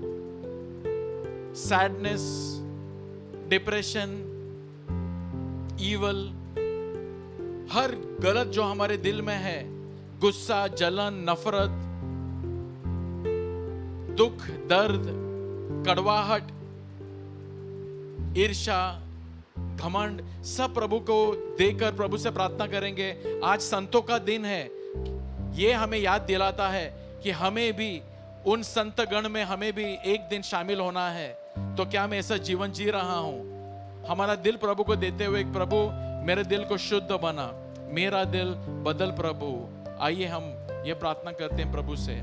sadness, depression, evil. हर गलत जो हमारे दिल में है, गुस्सा, जलन, नफरत, दुख, दर्द, कड़वाहट, ईर्ष्या, घमंड, सब प्रभु को देकर प्रभु से प्रार्थना करेंगे. आज संतों का दिन है. ये हमें याद दिलाता है कि हमें भी उन संत गण में हमें भी एक दिन शामिल होना है. तो क्या मैं ऐसा जीवन जी रहा हूं? हमारा दिल प्रभु को देते हुए, प्रभु मेरे दिल को शुद्ध बना, मेरा दिल बदल प्रभु. आइए हम ये प्रार्थना करते हैं प्रभु से.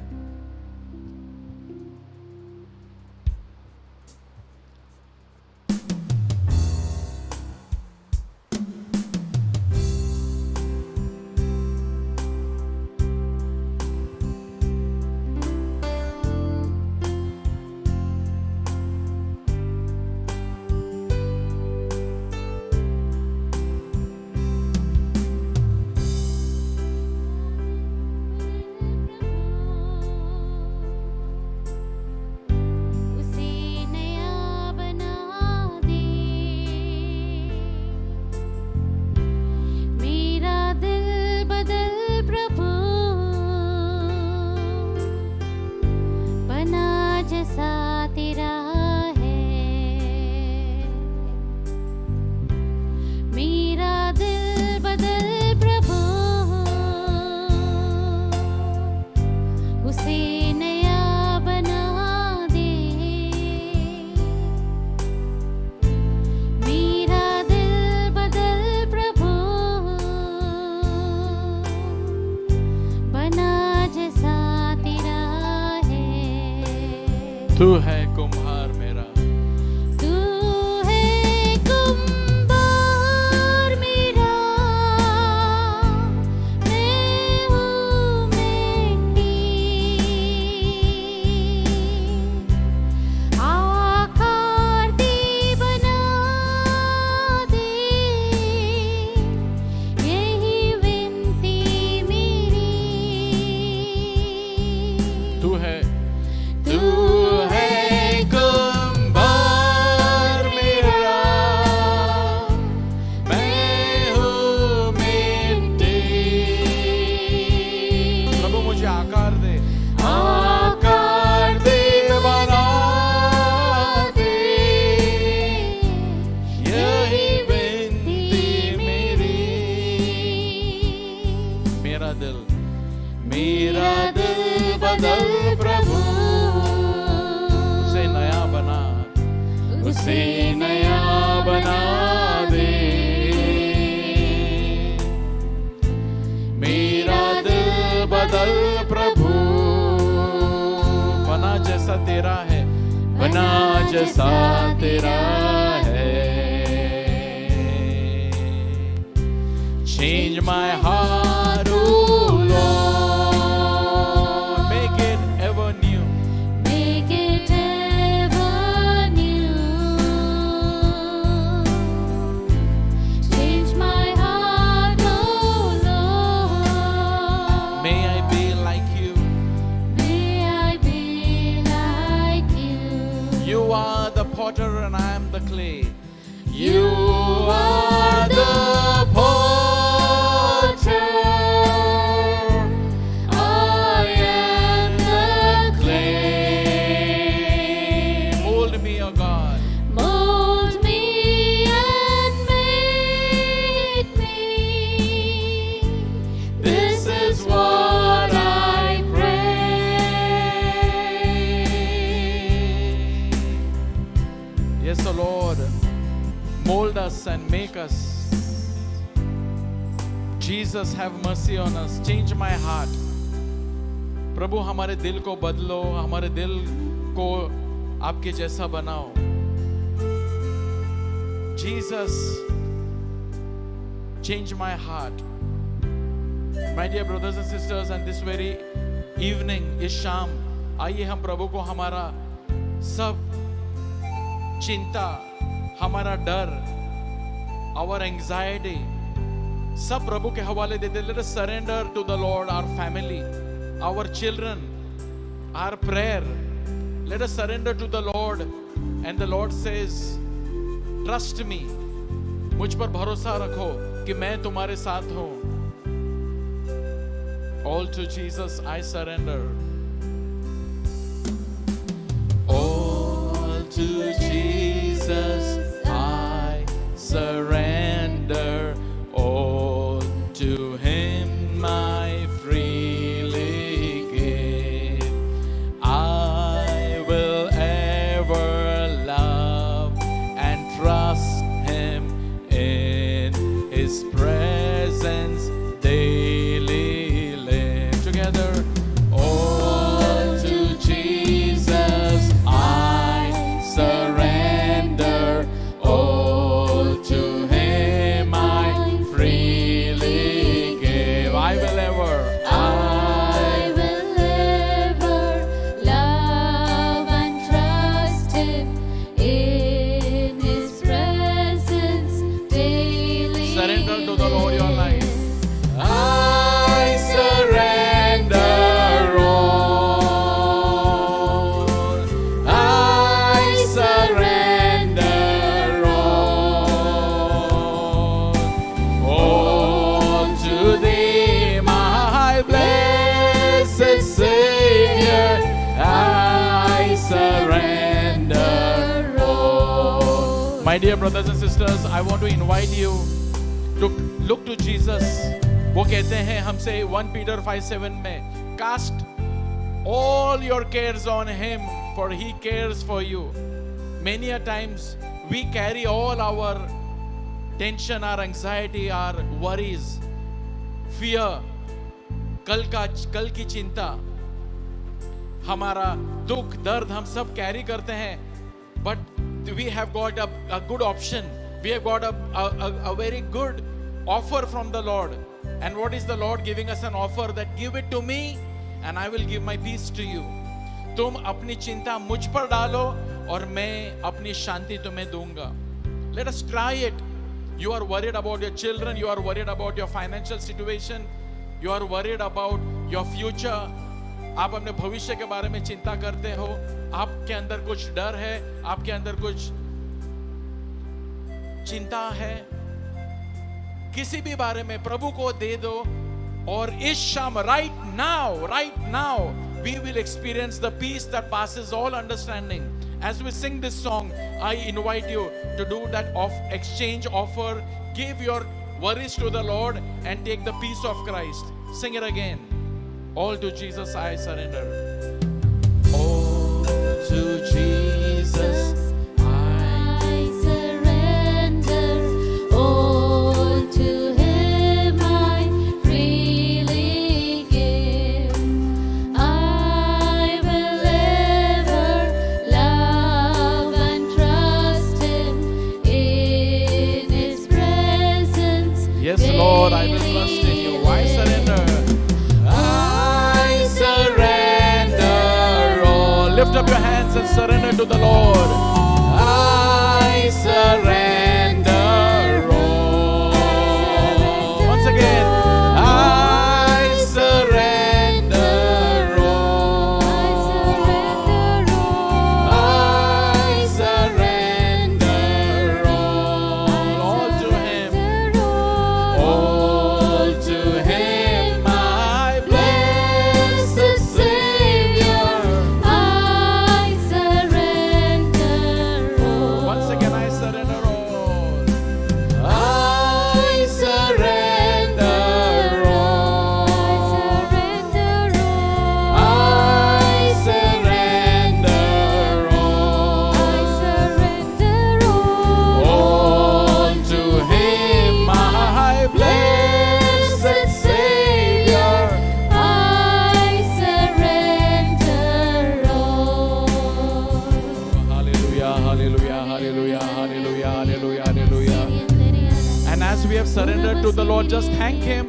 तू है कुम्हार मेरा, तू है कुम्हार मेरा, मैं हूँ मिट्टी, आकार दे बना दे, यही विनती मेरी. मेरा दिल बदल प्रभु, उसे नया बना दे। मेरा दिल बदल प्रभु, बना जैसा तेरा है, बना जैसा तेरा है। Change my heart, oh Lord, make it ever new. Make it ever new. Change my heart, oh Lord. May I be like you. May I be like you. You are the potter and I am the clay. You are the potter, I am the clay. Mold me, oh God. Mold me and make me. This is what I pray. Yes, oh Lord, mold us and make us. Jesus, have mercy on us. Change my heart. प्रभु हमारे दिल को बदलो, हमारे दिल को आपके जैसा बनाओ। Jesus, change my heart. My dear brothers and sisters, and this very evening, इस शाम, आइए हम प्रभु को हमारा सब चिंता, हमारा डर, our anxiety, सब प्रभु के हवाले दे दे। Let us surrender to the Lord our family, our children, our prayer. Let us surrender to the Lord, and the Lord says, trust me, मुझ पर भरोसा रखो कि मैं तुम्हारे साथ हूँ। All to Jesus I surrender. All to Jesus I surrender. All to Him I freely give. I will ever love and trust Him in His presence daily live. Together, all to Jesus I surrender. All to Him I freely give. I will ever love and trust Him in His presence daily. surrender to the Lord your life. I surrender all. I surrender all. All to Thee, my blessed Savior. I surrender all. My dear brothers and sisters, I want to invite you to look to Jesus. वो कहते हैं हमसे 1 Peter 5:7 में, cast all your cares on Him, for He cares for you. Many a times we carry all our tension, our anxiety, our worries, fear, कल की चिंता, हमारा दुख दर्द हम सब कैरी करते हैं, but we have got a good option. We have got a very good offer from the Lord. And what is the Lord giving us? An offer that give it to me and I will give my peace to you. तुम अपनी चिंता मुझ पर डालो और मैं अपनी शांति तुम्हें दूंगा. Let us try it. You are worried about your children, you are worried about your financial situation, you are worried about your future. आप अपने भविष्य के बारे में चिंता करते हो, आपके अंदर कुछ डर है, आपके अंदर कुछ चिंता है, किसी भी बारे में प्रभु को दे दो और इस शाम right now we will experience the peace that passes all understanding. As we sing this song, I invite you to do that exchange offer. Give your worries to the Lord and take the peace of Christ. Sing it again. All to Jesus I surrender. All to Jesus I surrender. All to Him I freely give. I will ever love and trust Him in His presence. Yes, Lord, I will trust in you. I surrender. I surrender all. Lift up your hands and surrender to the Lord. I surrender all. Once again. I surrender all. I surrender all. All to Him. All to Him, my Blessed Savior, I surrender all. once again I surrender all. I surrender all. I surrender all. I surrender all. All to Him, my blessed Savior. I surrender all. Hallelujah, hallelujah, hallelujah, hallelujah, hallelujah, hallelujah. And as we have surrendered to the Lord, just thank Him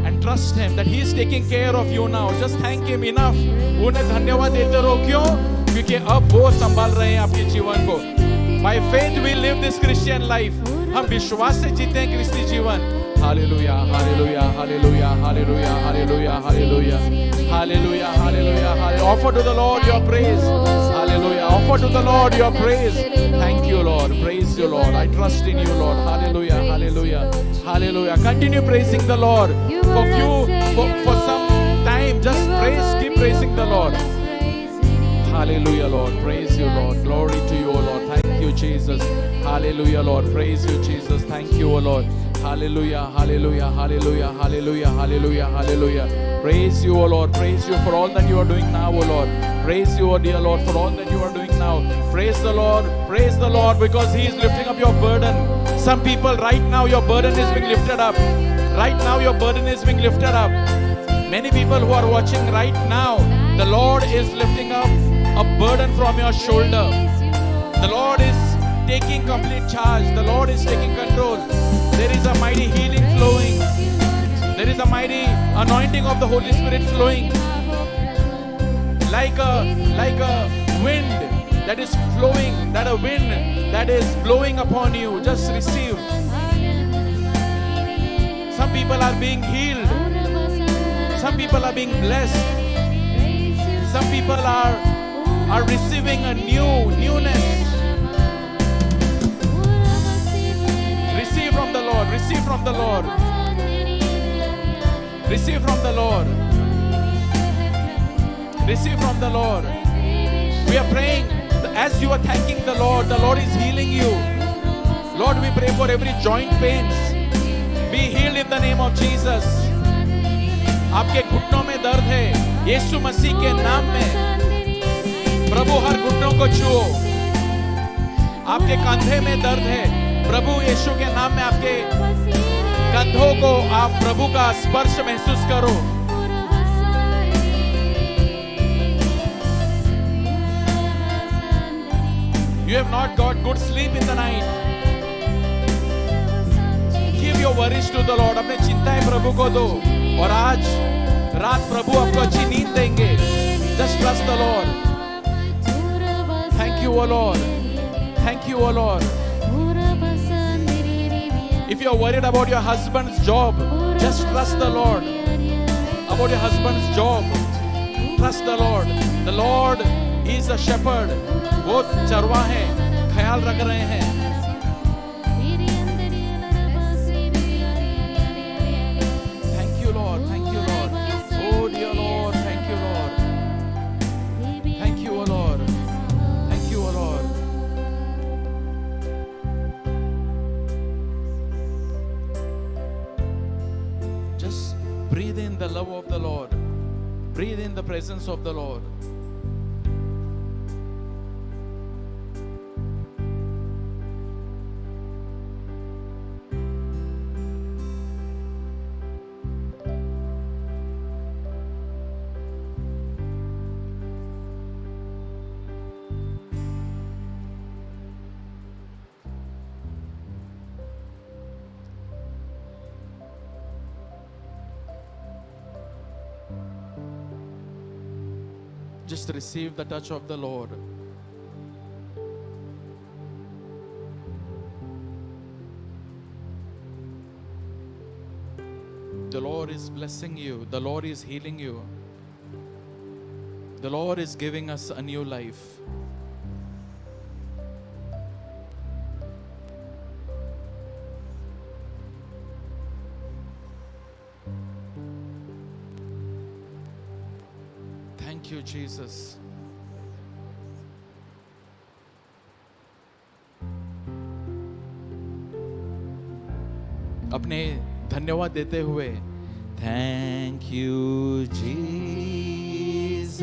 and trust Him that He is taking care of you now. Just thank Him enough. उन्हें धन्यवाद देते रहो. क्यों? क्योंकि अब वो संभाल रहे हैं आपके जीवन को. By faith we live this Christian life. हम विश्वास से जीते हैं क्रिस्ती जीवन. Hallelujah, hallelujah, hallelujah, hallelujah, hallelujah, hallelujah, hallelujah, hallelujah, hallelujah. Offer to the Lord your praise. Hallelujah. Offer to the Lord your praise. Thank you, Lord. Praise you, Lord. I trust in you, Lord. Hallelujah, hallelujah, hallelujah. Continue praising the Lord. For some time, just praise, keep praising the Lord. Hallelujah, Lord. Praise you, Lord. Glory to you, O Lord. Thank you, Jesus. Hallelujah, Lord. Praise you, Jesus. Thank you, O Lord. Hallelujah, hallelujah, hallelujah, hallelujah, hallelujah, hallelujah. Praise you, O Lord. Praise you for all that you are doing now, O Lord. Praise you, O dear Lord, for all that you are doing now. Praise the Lord, because He is lifting up your burden. Some people, right now, your burden is being lifted up. Right now, your burden is being lifted up. Many people who are watching right now, the Lord is lifting up a burden from your shoulder. The Lord is taking complete charge. The Lord is taking control. There is a mighty healing flowing. There is a mighty anointing of the Holy Spirit flowing. Like a wind that is flowing, a wind that is blowing upon you. Just receive. Some people are being healed. Some people are being blessed. Some people are receiving a newness. Receive from the Lord. Receive from the Lord. Receive from the Lord. Receive from the Lord. We are praying as you are thanking the Lord is healing you. Lord, we pray for every joint pains. Be healed in the name of Jesus. आपके घुटनों में दर्द है, यीशु मसीह के नाम में प्रभु हर घुटनों को छुओ. आपके कंधे में दर्द है, प्रभु यीशु के नाम में आपके कंधों को आप प्रभु का स्पर्श महसूस करो. You have not got good sleep in the night. Give your worries to the Lord. अपने चिंताएं प्रभु को दो. और आज रात प्रभु आपको अच्छी नींद देंगे. Just trust the Lord. Thank you, O Lord. Thank you, O Lord. If you are worried about your husband's job, just trust the Lord. About your husband's job, trust the Lord. The Lord is a shepherd. वो चरवाहा है, ख्याल रख रहे हैं. Breathe in the power of the Lord. Breathe in the presence of the Lord. Just receive the touch of the Lord. The Lord is blessing you. The Lord is healing you. The Lord is giving us a new life. Thank you, Jesus. अपने धन्यवाद देते हुए thank you Jesus,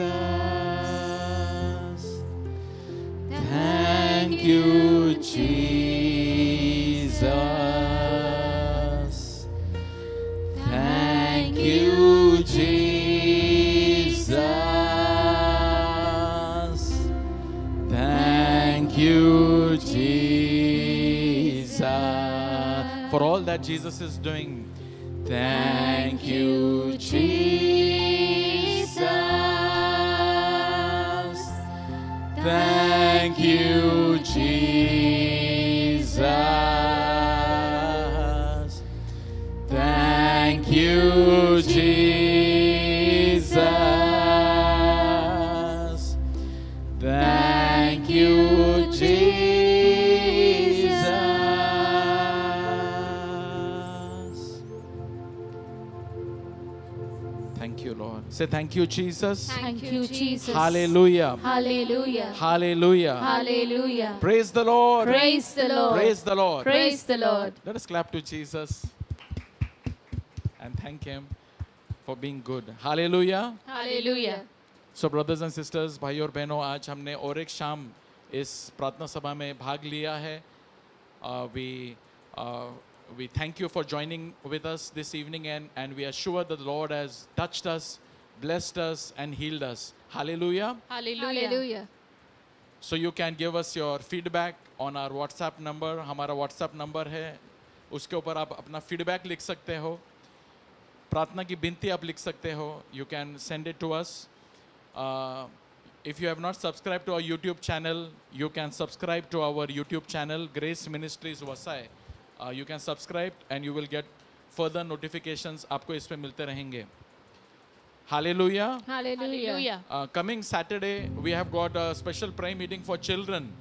thank you Jesus, thank you Jesus, thank you Jesus for all that Jesus is doing. Thank you Jesus, thank you Jesus, thank you Jesus, thank you Jesus. Thank you, Lord. Say thank you, Jesus. Thank you, Jesus. Hallelujah. Hallelujah. Hallelujah. Hallelujah. Praise the Lord. Praise the Lord. Praise the Lord. Praise the Lord. Let us clap to Jesus and thank Him for being good. Hallelujah. Hallelujah. So brothers and sisters, भाई और बहनों, आज हमने और एक शाम इस प्रार्थना सभा में भाग लिया है. We thank you for joining with us this evening, and we are sure that the Lord has touched us, blessed us and healed us. Hallelujah. Hallelujah. So you can give us your feedback on our WhatsApp number. हमारा WhatsApp number है, उसके ऊपर आप अपना feedback लिख सकते हो, प्रार्थना की विनती आप लिख सकते हो. You can send it to us. If you have not subscribed to our YouTube channel, you can subscribe to our YouTube channel, Grace Ministries Vasai. You can subscribe and you will get further notifications. आपको इस पे मिलते रहेंगे. Hallelujah. Hallelujah. Coming Saturday, we have got a special prayer meeting for children,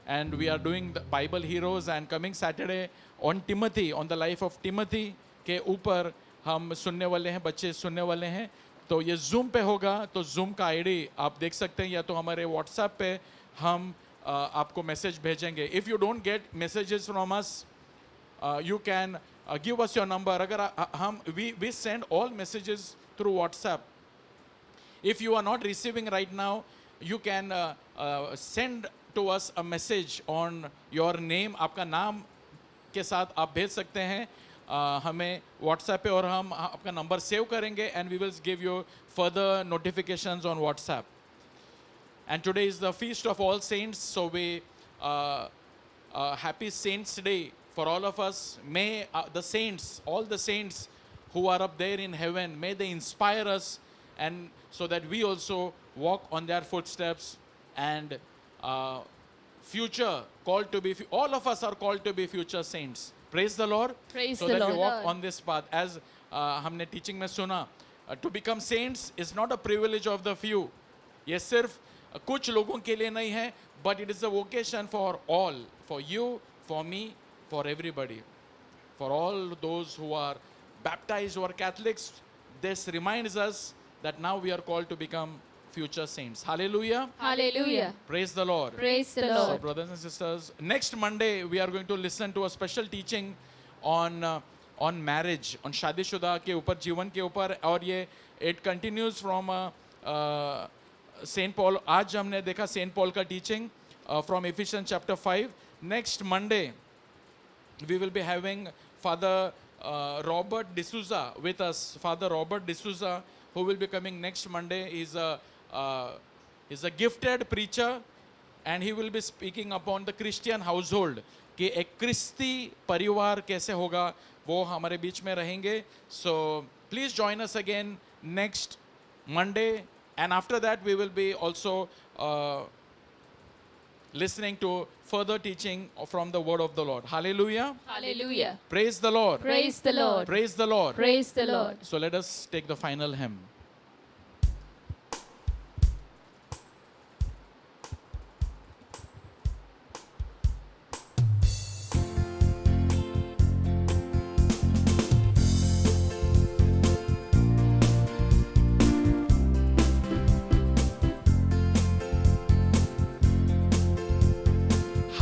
and we are doing the Bible Heroes. And coming Saturday on Timothy, on the life of Timothy के ऊपर हम सुनने वाले हैं, बच्चे सुनने वाले हैं. तो ये Zoom पे होगा, तो Zoom का ID आप देख सकते हैं, या तो हमारे WhatsApp पे हम आपको मैसेज भेजेंगे. If you don't get messages from us, you can give us your number. अगर हम we send all messages through WhatsApp. If you are not receiving right now, you can send to us a message on your name. आपका नाम के साथ आप भेज सकते हैं हमें WhatsApp पे, और हम आपका नंबर सेव करेंगे, and we will give you further notifications on WhatsApp. And today is the feast of all saints, so we happy Saints Day for all of us. May the saints, all the saints who are up there in heaven, may they inspire us, and so that we also walk on their footsteps, and future called to be, all of us are called to be future saints. Praise the Lord. Praise So the that we Lord. walk on this path. As हमने teaching में सुना, to become saints is not a privilege of the few. ये सिर्फ कुछ लोगों के लिए नहीं है, but it is a vocation for all, for you, for me, for everybody, for all those who are baptized, who are Catholics. This reminds us that now we are called to become future saints. Hallelujah. Hallelujah. Praise the Lord. Praise the So, Lord. brothers and sisters, next Monday we are going to listen to a special teaching on on marriage, on शादीशुदा के ऊपर, जीवन के ऊपर, और ये it continues from Saint Paul. आज हमने देखा सेंट पॉल का teaching from Ephesians chapter 5. Next Monday we will be having Father Robert D'Souza with us. Father Robert D'Souza, who will be coming next Monday, is a gifted preacher, and he will be speaking upon the Christian household. कि एक क्रिस्ती परिवार कैसे होगा, वो हमारे बीच में रहेंगे. So please join us again next Monday, and after that we will be also listening to further teaching from the word of the Lord. Hallelujah. Hallelujah. Praise the Lord. Praise the Lord. Praise the Lord. Praise the Lord. So let us take the final hymn.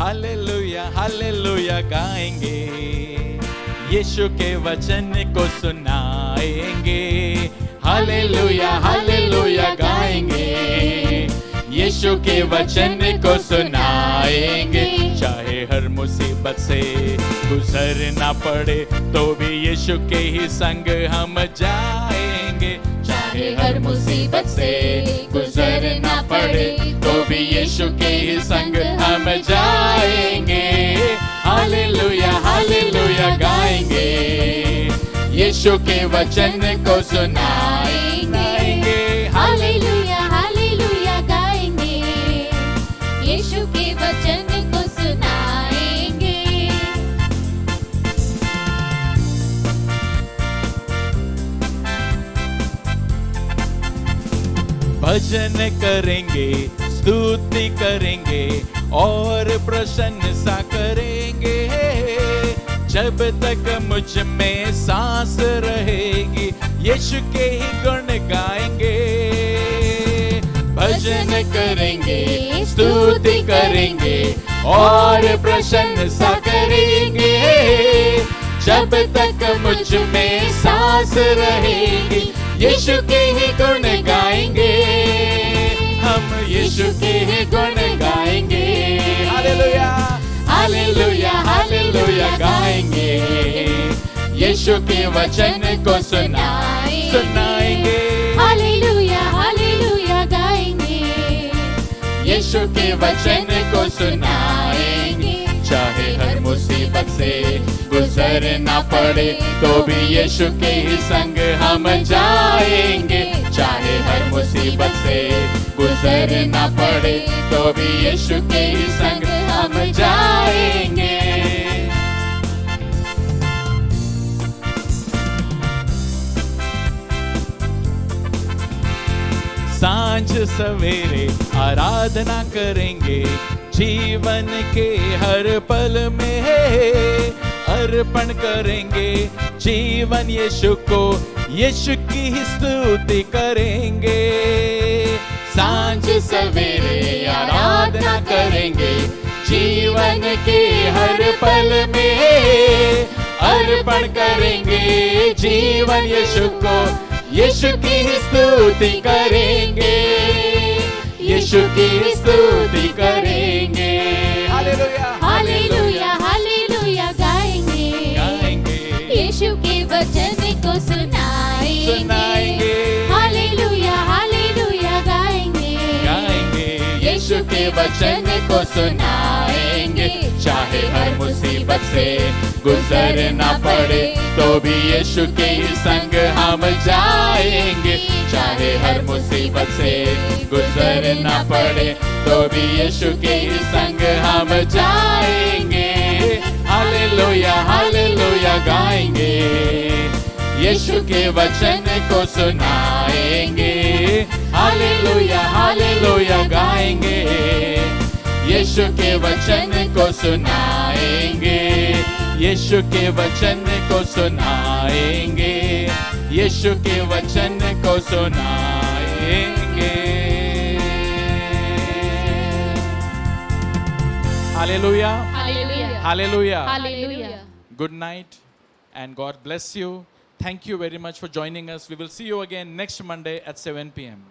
Hallelujah hallelujah गाएंगे, यीशु के वचन को सुनाएंगे. हालेलुया हालेलुया गाएंगे, यीशु के वचन को सुनाएंगे. चाहे हर मुसीबत से गुजरना पड़े तो भी यीशु के ही संग हम जाएंगे. चाहे हर मुसीबत से गुजरना पड़े तो भी यीशु के ही संग हम जाएंगे. हालेलुया हालेलुया गाएंगे, यीशु के वचन को सुनाएंगे. हालेलुया हालेलुया गाएंगे, यीशु के वचन को सुनाएंगे. भजन करेंगे, स्तुति करेंगे और प्रशंसा करेंगे. जब तक मुझ में सांस रहेगी, यीशु के ही गुण गाएंगे. भजन करेंगे, स्तुति करेंगे और प्रशंसा करेंगे. जब तक मुझ में सांस रहेगी, यीशु के ही गुण गाएंगे. हम यीशु के ही गुण गाएंगे. हालेलुया हालेलुया हालेलुया गाएंगे, यीशु के वचन को सुनाएंगे. हालेलुया हालेलुया गाएंगे, यीशु के वचन को सुनाएंगे. चाहे हर मुसीबत से गुजरना पड़े तो भी यीशु के ही संग हम जाएंगे. चाहे हर मुसीबत से गुजरना पड़े तो भी यीशु के ही संग हम जाएंगे. सांझ सवेरे आराधना करेंगे, जीवन के हर पल में अर्पण करेंगे. जीवन यीशु को, यीशु की ही स्तुति करेंगे. सांझ सवेरे आराधना करेंगे, जीवन के हर पल में अर्पण करेंगे. जीवन यीशु को, यीशु की ही स्तुति करेंगे. यीशु की स्तुति करेंगे. हालेलुया हालेलुया हालेलुया गाएंगे, गाएंगे, यीशु के वचन को सुनाएंगे. हालेलुया हालेलुया गाएंगे, गाएंगे, यीशु के वचन को सुनाएंगे. चाहे हर मुसीबत से गुजरना पड़े तो भी यीशु के ही संग हम जाएंगे. चाहे हर मुसीबत से गुजरना पड़े तो भी यीशु के ही संग हम जाएंगे. हालेलुया हालेलुया गाएंगे, यीशु के वचन को सुनाएंगे. हालेलुया हालेलुया गाएंगे, यीशु के वचन को सुनाएंगे. यीशु के वचन को सुनाएंगे. यीशु के वचन को सुनाएंगे. Hallelujah Hallelujah. Hallelujah. Hallelujah. Good night. and God bless you. Thank you very much for joining us. We will see you again next Monday at 7 p.m.